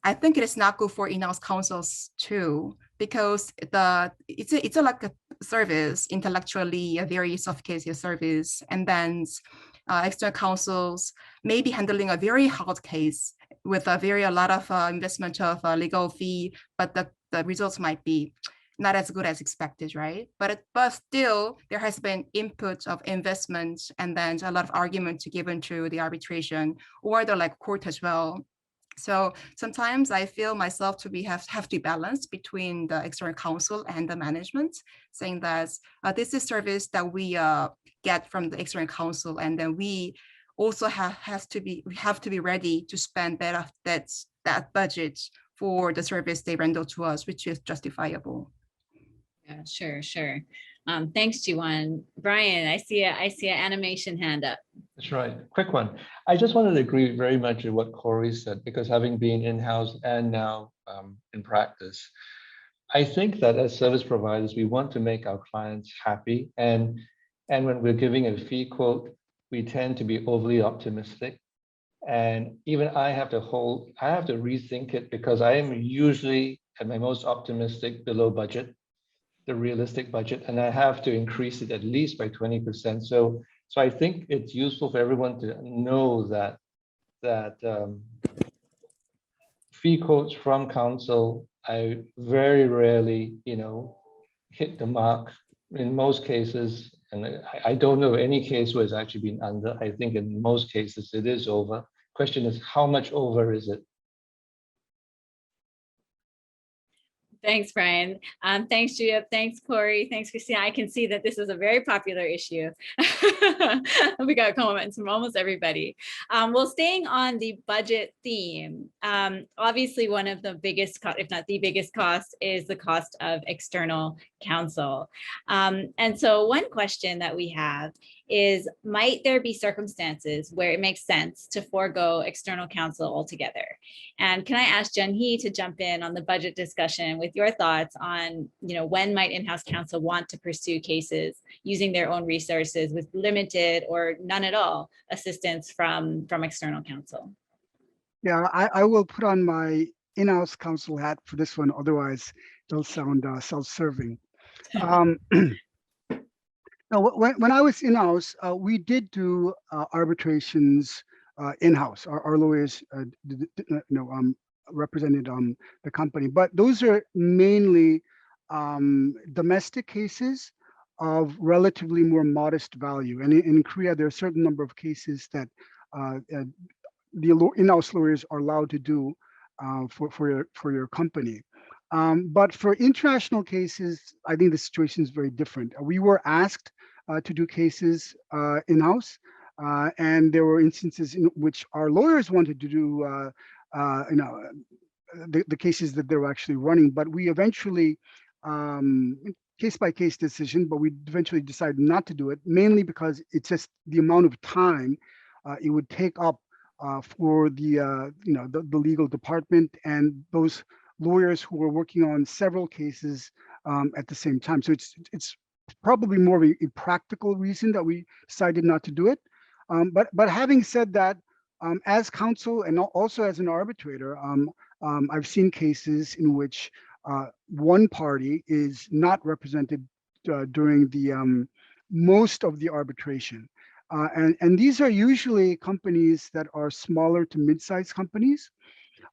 I think it is not good for in-house counsels too, because it's like a service, intellectually a very sophisticated service, and then external counsels may be handling a very hard case with a lot of investment of legal fee, but the results might be not as good as expected, right? But still, there has been input of investment and then a lot of argument given to the arbitration or the court as well. So sometimes I feel myself to be have to be balanced between the external counsel and the management, saying that this is service that we get from the external counsel, and then we also have to be ready to spend that budget for the service they render to us, which is justifiable. Yeah, sure. Thanks, Jiwon. Brian, I see an animation hand up. That's right. Quick one. I just wanted to agree very much with what Corey said, because having been in-house and now in practice, I think that as service providers, we want to make our clients happy. And when we're giving a fee quote, we tend to be overly optimistic. And even I have to rethink it, because I am usually at my most optimistic below budget, the realistic budget, and I have to increase it at least by 20%. So I think it's useful for everyone to know that fee quotes from counsel, I very rarely, hit the mark in most cases. And I don't know any case where it's actually been under. I think in most cases it is over. Question is, how much over is it? Thanks, Brian. Thanks, Julia. Thanks, Corey. Thanks, Christina. I can see that this is a very popular issue. We got comments from almost everybody. Well, staying on the budget theme, obviously one of the biggest, if not the biggest cost, is the cost of external counsel. And so one question that we have is, might there be circumstances where it makes sense to forego external counsel altogether? And can I ask Jun-hee to jump in on the budget discussion with your thoughts on, when might in-house counsel want to pursue cases using their own resources with limited or none at all assistance from external counsel? Yeah, I will put on my in-house counsel hat for this one, otherwise it'll sound self-serving. Now, when I was in-house, we did do arbitrations in-house. Our lawyers, represented the company, but those are mainly domestic cases of relatively more modest value. And in Korea, there are a certain number of cases that the in-house lawyers are allowed to do for your company. But for international cases, I think the situation is very different. We were asked to do cases in-house, and there were instances in which our lawyers wanted to do the cases that they were actually running, but we eventually, case-by-case decision, but we eventually decided not to do it, mainly because it's just the amount of time it would take up for the legal department and those lawyers who were working on several cases at the same time. So it's probably more of a practical reason that we decided not to do it. But having said that, as counsel and also as an arbitrator, I've seen cases in which one party is not represented during the most of the arbitration. And these are usually companies that are smaller to mid-sized companies,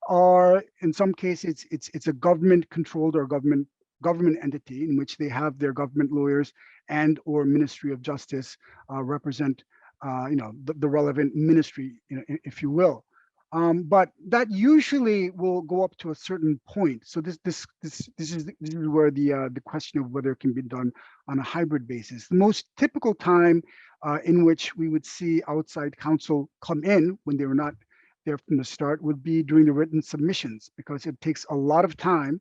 or in some cases it's a government-controlled or government entity in which they have their government lawyers and or Ministry of Justice represent the relevant ministry, if you will. But that usually will go up to a certain point. So this is where the question of whether it can be done on a hybrid basis. The most typical time in which we would see outside counsel come in when they were not there from the start would be during the written submissions, because it takes a lot of time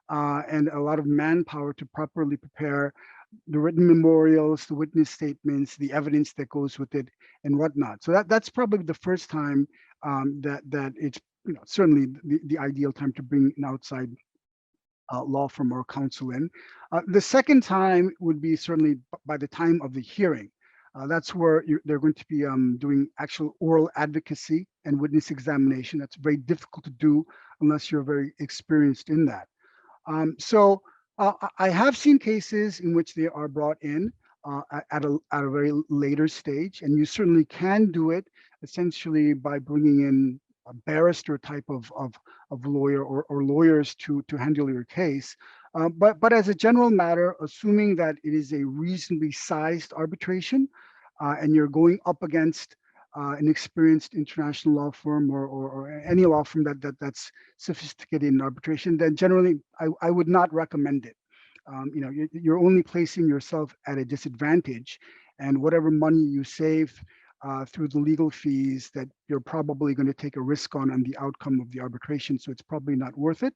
and a lot of manpower to properly prepare the written memorials, the witness statements, the evidence that goes with it, and whatnot. So that's probably the first time that it's certainly the ideal time to bring an outside law firm or counsel in. The second time would be certainly by the time of the hearing. That's where they're going to be doing actual oral advocacy and witness examination. That's very difficult to do unless you're very experienced in that. So I have seen cases in which they are brought in at a very later stage, and you certainly can do it essentially by bringing in a barrister type of lawyer or lawyers to handle your case. But as a general matter, assuming that it is a reasonably sized arbitration and you're going up against an experienced international law firm or any law firm that's sophisticated in arbitration, then generally I would not recommend it. You're only placing yourself at a disadvantage, and whatever money you save through the legal fees that you're probably going to take a risk on the outcome of the arbitration. So it's probably not worth it.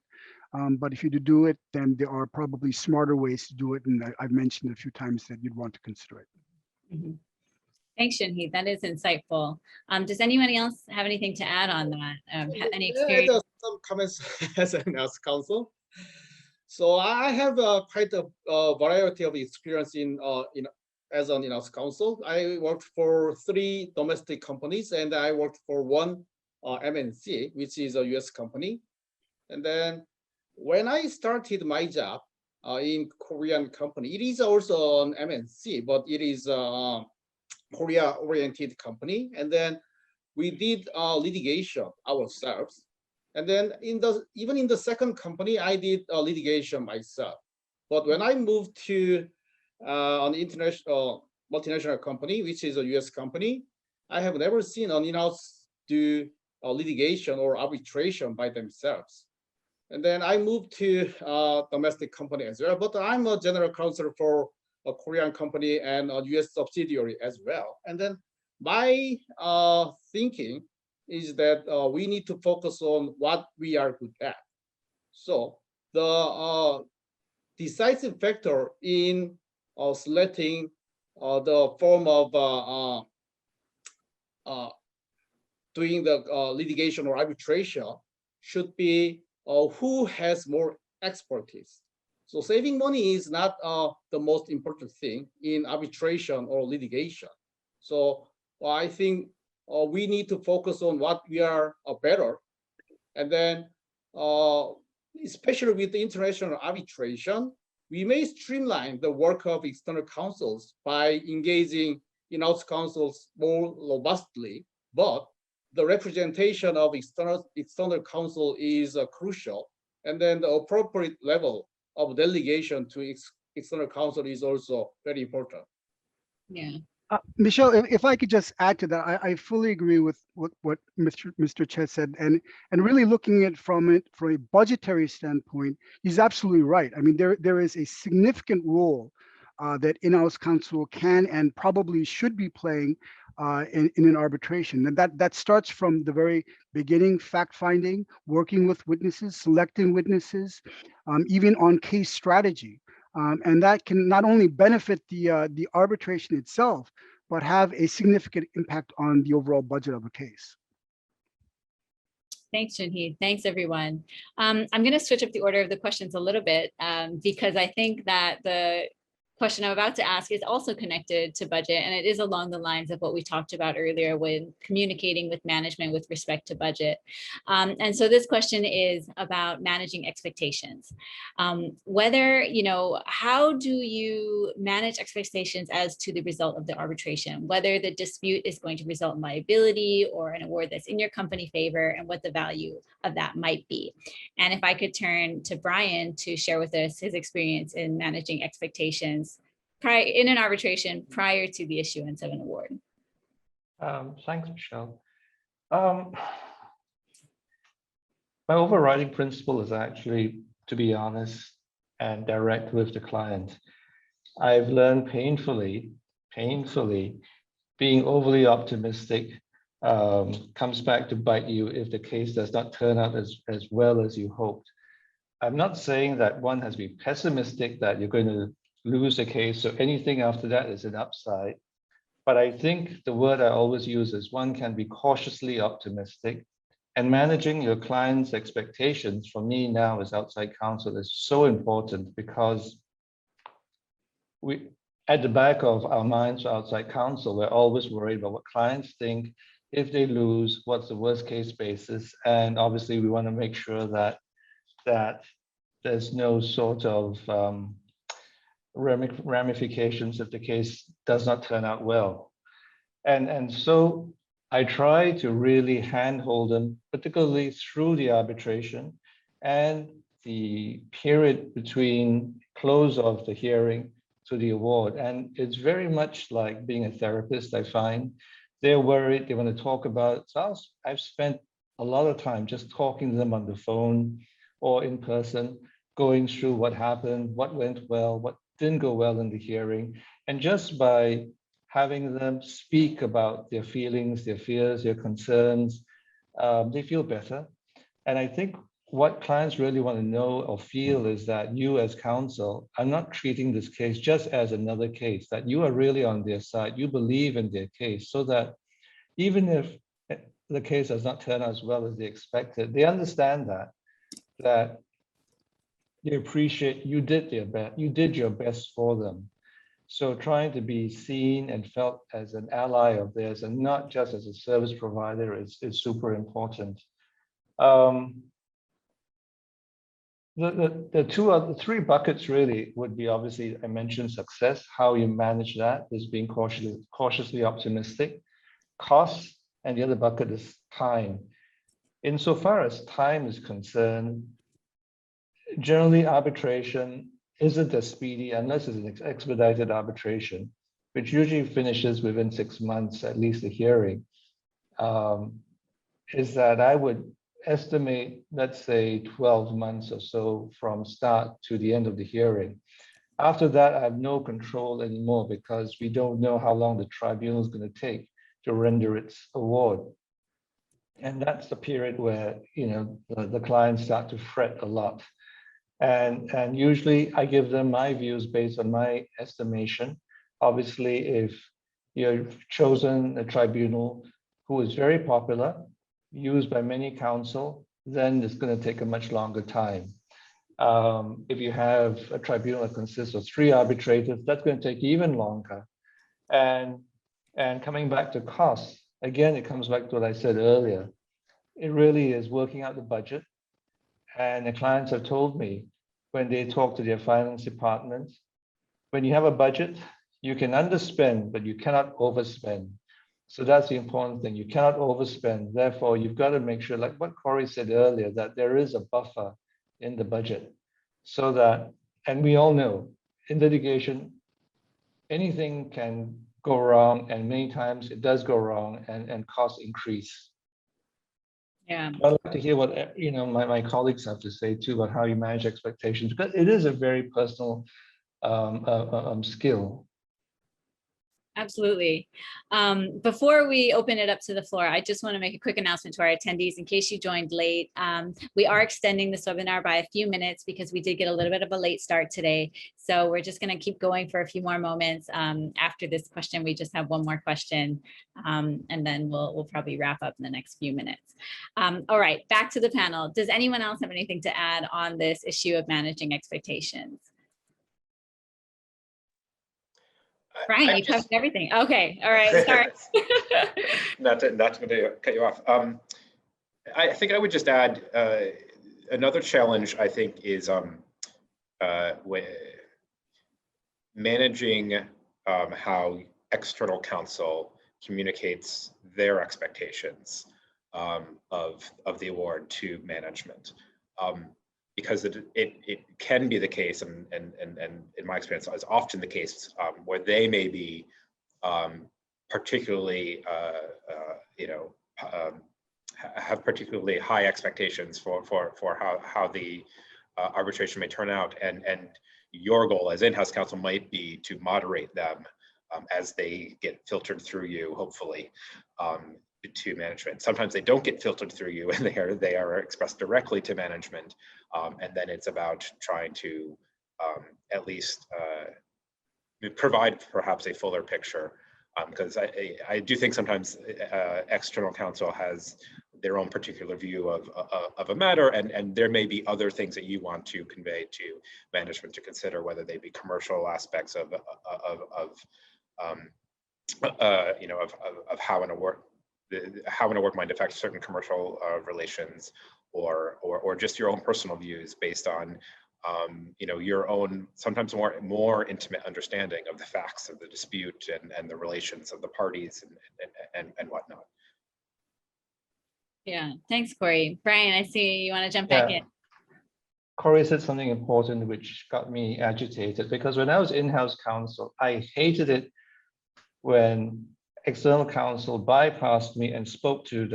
But if you do it, then there are probably smarter ways to do it. And I've mentioned a few times that you'd want to consider it. Mm-hmm. Thanks, Shinhee. That is insightful. Does anyone else have anything to add on that? Any experience? Yeah, some comments as an in-house counsel. So I have quite a variety of experience as an in-house counsel. I worked for 3 domestic companies, and I worked for 1 MNC, which is a US company. And then when I started my job in Korean company, it is also an MNC, but it is a Korea-oriented company. And then we did litigation ourselves. And then even in the second company, I did litigation myself. But when I moved to an international multinational company, which is a US company, I have never seen an in-house do litigation or arbitration by themselves. And then I moved to a domestic company as well, but I'm a general counsel for a Korean company and a US subsidiary as well. And then my thinking is that we need to focus on what we are good at. So the decisive factor in selecting the form of doing the litigation or arbitration should be who has more expertise. So saving money is not the most important thing in arbitration or litigation. So I think we need to focus on what we are better. And then, especially with the international arbitration, we may streamline the work of external counsels by engaging in-house counsels more robustly, but the representation of external counsel is crucial. And then the appropriate level of delegation to external counsel is also very important. Yeah. Michelle, if I could just add to that, I fully agree with what Mr. Chet said, and really looking at from a budgetary standpoint, he's absolutely right. I mean, there is a significant role that in-house counsel can and probably should be playing in an arbitration, and that starts from the very beginning: fact-finding, working with witnesses, selecting witnesses, even on case strategy. And that can not only benefit the arbitration itself, but have a significant impact on the overall budget of a case. Thanks, Shinhee. Thanks, everyone. I'm going to switch up the order of the questions a little bit because I think that the question I'm about to ask is also connected to budget, and it is along the lines of what we talked about earlier when communicating with management with respect to budget. And so this question is about managing expectations. Whether, how do you manage expectations as to the result of the arbitration, whether the dispute is going to result in liability or an award that's in your company favor, and what the value of that might be. And if I could turn to Brian to share with us his experience in managing expectations in an arbitration prior to the issuance of an award. Thanks, Michelle. My overriding principle is actually to be honest and direct with the client. I've learned painfully, being overly optimistic comes back to bite you if the case does not turn out as well as you hoped. I'm not saying that one has to be pessimistic that you're going to lose the case, so anything after that is an upside. But I think the word I always use is one can be cautiously optimistic, and managing your client's expectations for me now as outside counsel is so important, because we, at the back of our minds for outside counsel, we're always worried about what clients think. If they lose, what's the worst case basis? And obviously we want to make sure that there's no sort of ramifications if the case does not turn out well. And so I try to really handhold them, particularly through the arbitration and the period between close of the hearing to the award. And it's very much like being a therapist, I find. They're worried, they want to talk about it. So I've spent a lot of time just talking to them on the phone or in person, going through what happened, what went well, what didn't go well in the hearing. And just by having them speak about their feelings, their fears, their concerns, they feel better. And I think what clients really want to know or feel is that you as counsel are not treating this case just as another case, that you are really on their side, you believe in their case, so that even if the case does not turn out as well as they expected, they understand that they appreciate you did your best for them. So trying to be seen and felt as an ally of theirs and not just as a service provider is super important. The three buckets really would be, obviously, I mentioned success, how you manage that is being cautiously optimistic, costs, and the other bucket is time. Insofar as time is concerned, generally arbitration isn't as speedy unless it's an expedited arbitration, which usually finishes within 6 months, at least the hearing, is that I would estimate, let's say 12 months or so from start to the end of the hearing. After that, I have no control anymore because we don't know how long the tribunal is going to take to render its award. And that's the period where, the clients start to fret a lot. And usually I give them my views based on my estimation. Obviously, if you've chosen a tribunal who is very popular, used by many counsel, then it's going to take a much longer time. If you have a tribunal that consists of 3 arbitrators, that's going to take even longer. And coming back to costs, again, it comes back to what I said earlier. It really is working out the budget. And the clients have told me when they talk to their finance departments, when you have a budget, you can underspend, but you cannot overspend. So that's the important thing. You cannot overspend. Therefore, you've got to make sure, like what Corey said earlier, that there is a buffer in the budget so that, and we all know in litigation, anything can go wrong, and many times it does go wrong and costs increase. Yeah. I'd like to hear what my colleagues have to say too about how you manage expectations, because it is a very personal skill. Absolutely. Before we open it up to the floor, I just want to make a quick announcement to our attendees in case you joined late. We are extending this webinar by a few minutes because we did get a little bit of a late start today. So we're just going to keep going for a few more moments. After this question, we just have one more question, and then we'll probably wrap up in the next few minutes. All right, back to the panel. Does anyone else have anything to add on this issue of managing expectations? Brian, you covered everything. Okay, all right, sorry. not to cut you off. I think I would just add another challenge, I think, is managing how external counsel communicates their expectations of the award to management. Because it can be the case, and in my experience, is often the case where they may be have particularly high expectations for how the arbitration may turn out, and your goal as in-house counsel might be to moderate them as they get filtered through you, hopefully, to management. Sometimes they don't get filtered through you, and they are expressed directly to management, and then it's about trying to at least provide perhaps a fuller picture, because I do think sometimes external counsel has their own particular view of a matter, and there may be other things that you want to convey to management to consider, whether they be commercial aspects of how in a work might affect certain commercial relations, or just your own personal views based on your own sometimes more intimate understanding of the facts of the dispute and the relations of the parties and whatnot. Yeah, thanks, Corey. Brian, I see you want to jump back in. Corey said something important which got me agitated, because when I was in-house counsel, I hated it when external counsel bypassed me and spoke to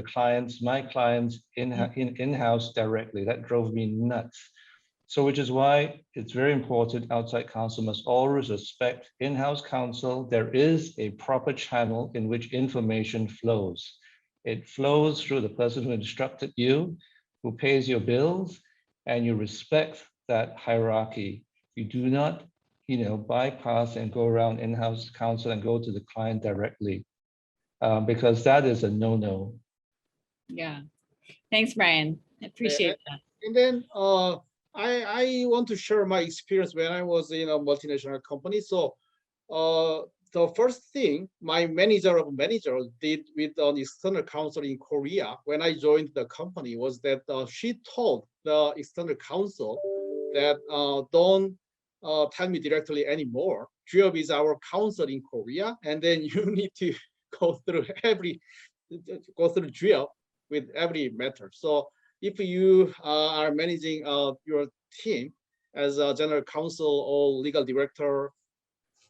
my clients in-house directly. That drove me nuts. So which is why it's very important outside counsel must always respect in-house counsel. There is a proper channel in which information flows. It flows through the person who instructed you, who pays your bills, and you respect that hierarchy. You do not, bypass and go around in-house counsel and go to the client directly, because that is a no-no. Yeah, thanks, Brian. I appreciate that. And then I want to share my experience when I was in a multinational company. So the first thing my manager did with an external counsel in Korea when I joined the company was that she told the external counsel that don't tell me directly anymore. GIOB is our counsel in Korea, and then you need to go through GIOB with every matter. So if you are managing your team as a general counsel or legal director,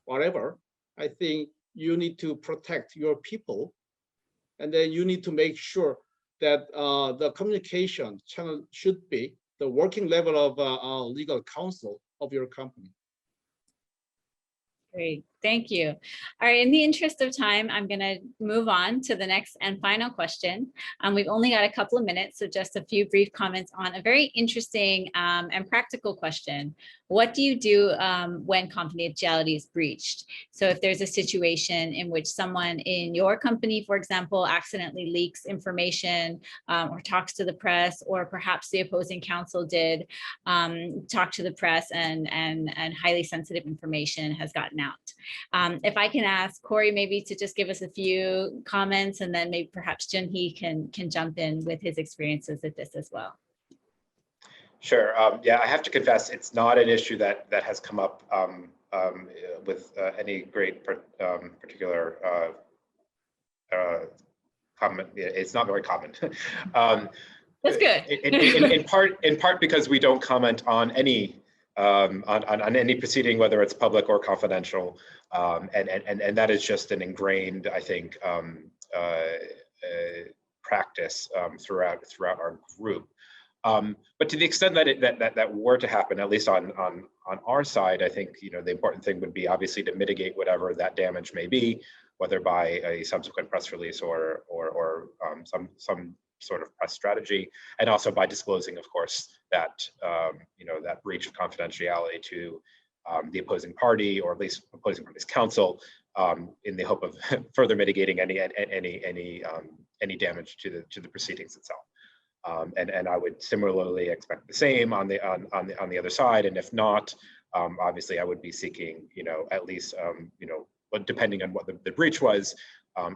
whatever, I think you need to protect your people, and then you need to make sure that the communication channel should be the working level of legal counsel of your company. Great, thank you. All right, in the interest of time, I'm going to move on to the next and final question. We've only got a couple of minutes, so just a few brief comments on a very interesting and practical question. What do you do when confidentiality is breached? So if there's a situation in which someone in your company, for example, accidentally leaks information or talks to the press, or perhaps the opposing counsel did talk to the press and highly sensitive information has gotten out. If I can ask Corey maybe to just give us a few comments, and then maybe perhaps Junhee can jump in with his experiences with this as well. Sure. Yeah, I have to confess, it's not an issue that has come up with any great particular comment. It's not very common. That's good. in part because we don't comment on any any proceeding, whether it's public or confidential, and that is just an ingrained, I think, practice throughout our group. But to the extent that that were to happen, at least on our side, I think the important thing would be obviously to mitigate whatever that damage may be, whether by a subsequent press release or some sort of press strategy, and also by disclosing, of course, that that breach of confidentiality to the opposing party, or at least opposing party's counsel, in the hope of further mitigating any damage to the proceedings itself. And I would similarly expect the same on the other side, and if not, obviously I would be seeking at least depending on what the breach was,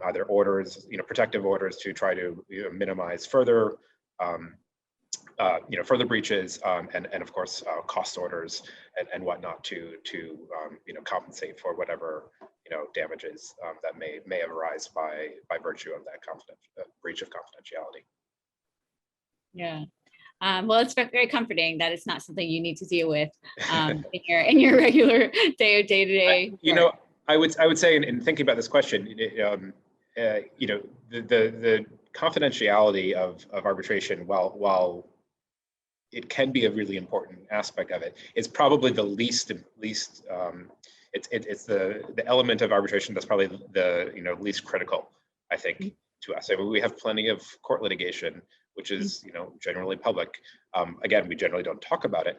either orders, protective orders to try to minimize further further breaches, and of course cost orders and whatnot to compensate for whatever damages that may arise by virtue of that breach of confidentiality. Yeah. Well, it's very comforting that it's not something you need to deal with in your regular day-to-day. I would say in thinking about this question, the confidentiality of arbitration, while it can be a really important aspect of it, it's probably the least it's the element of arbitration that's probably the least critical, I think, to us. I mean, we have plenty of court litigation, which is generally public. Again, we generally don't talk about it,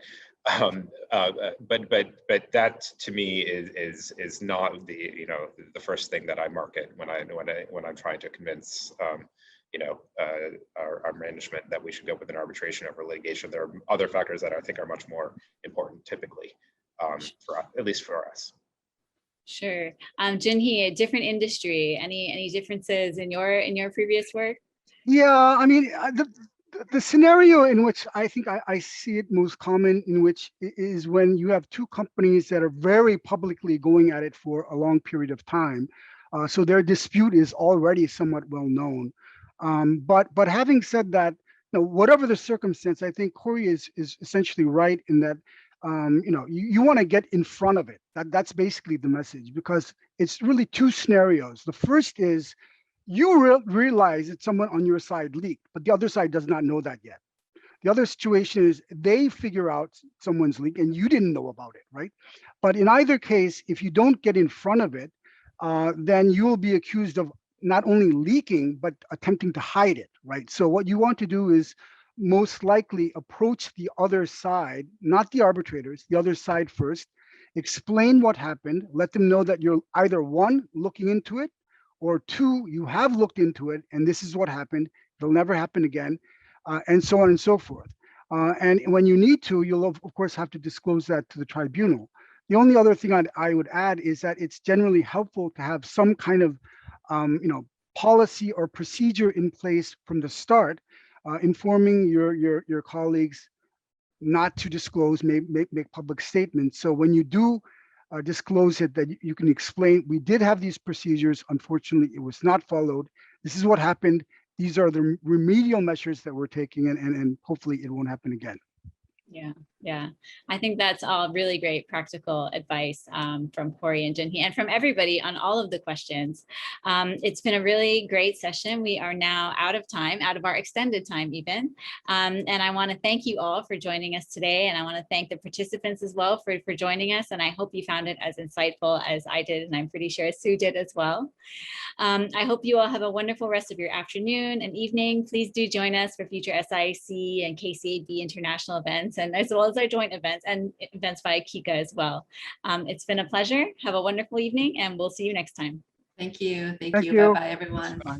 but that to me is not the the first thing that I market when I'm trying to convince our management that we should go with an arbitration over litigation. There are other factors that I think are much more important, typically, at least for us. Sure. Junhee, a different industry. Any differences in your previous work? Yeah, I mean, the scenario in which I think I see it most common in which is when you have two companies that are very publicly going at it for a long period of time. So their dispute is already somewhat well known. But having said that, whatever the circumstance, I think Corey is essentially right in that you want to get in front of it. That's basically the message, because it's really two scenarios. The first is you realize that someone on your side leaked, but the other side does not know that yet. The other situation is they figure out someone's leak and you didn't know about it, right? But in either case, if you don't get in front of it, then you will be accused of not only leaking, but attempting to hide it, right? So what you want to do is most likely approach the other side, not the arbitrators, the other side first, explain what happened, let them know that you're either one, looking into it, or two, you have looked into it and this is what happened, it'll never happen again, and so on and so forth. And when you need to, you'll of course have to disclose that to the tribunal. The only other thing I would add is that it's generally helpful to have some kind of policy or procedure in place from the start, informing your colleagues not to disclose, make public statements. So when you do disclose it, that you can explain, we did have these procedures, unfortunately it was not followed, this is what happened, these are the remedial measures that we're taking, and hopefully it won't happen again. Yeah. I think that's all really great practical advice from Corey and Junhee and from everybody on all of the questions. It's been a really great session. We are now out of time, out of our extended time even. And I want to thank you all for joining us today. And I want to thank the participants as well for joining us. And I hope you found it as insightful as I did, and I'm pretty sure Sue did as well. I hope you all have a wonderful rest of your afternoon and evening. Please do join us for future SIAC and KCAB International events, and as well as our joint events and events via KICA as well. It's been a pleasure. Have a wonderful evening, and we'll see you next time. Thank you. Thank you. Bye-bye, everyone. Bye.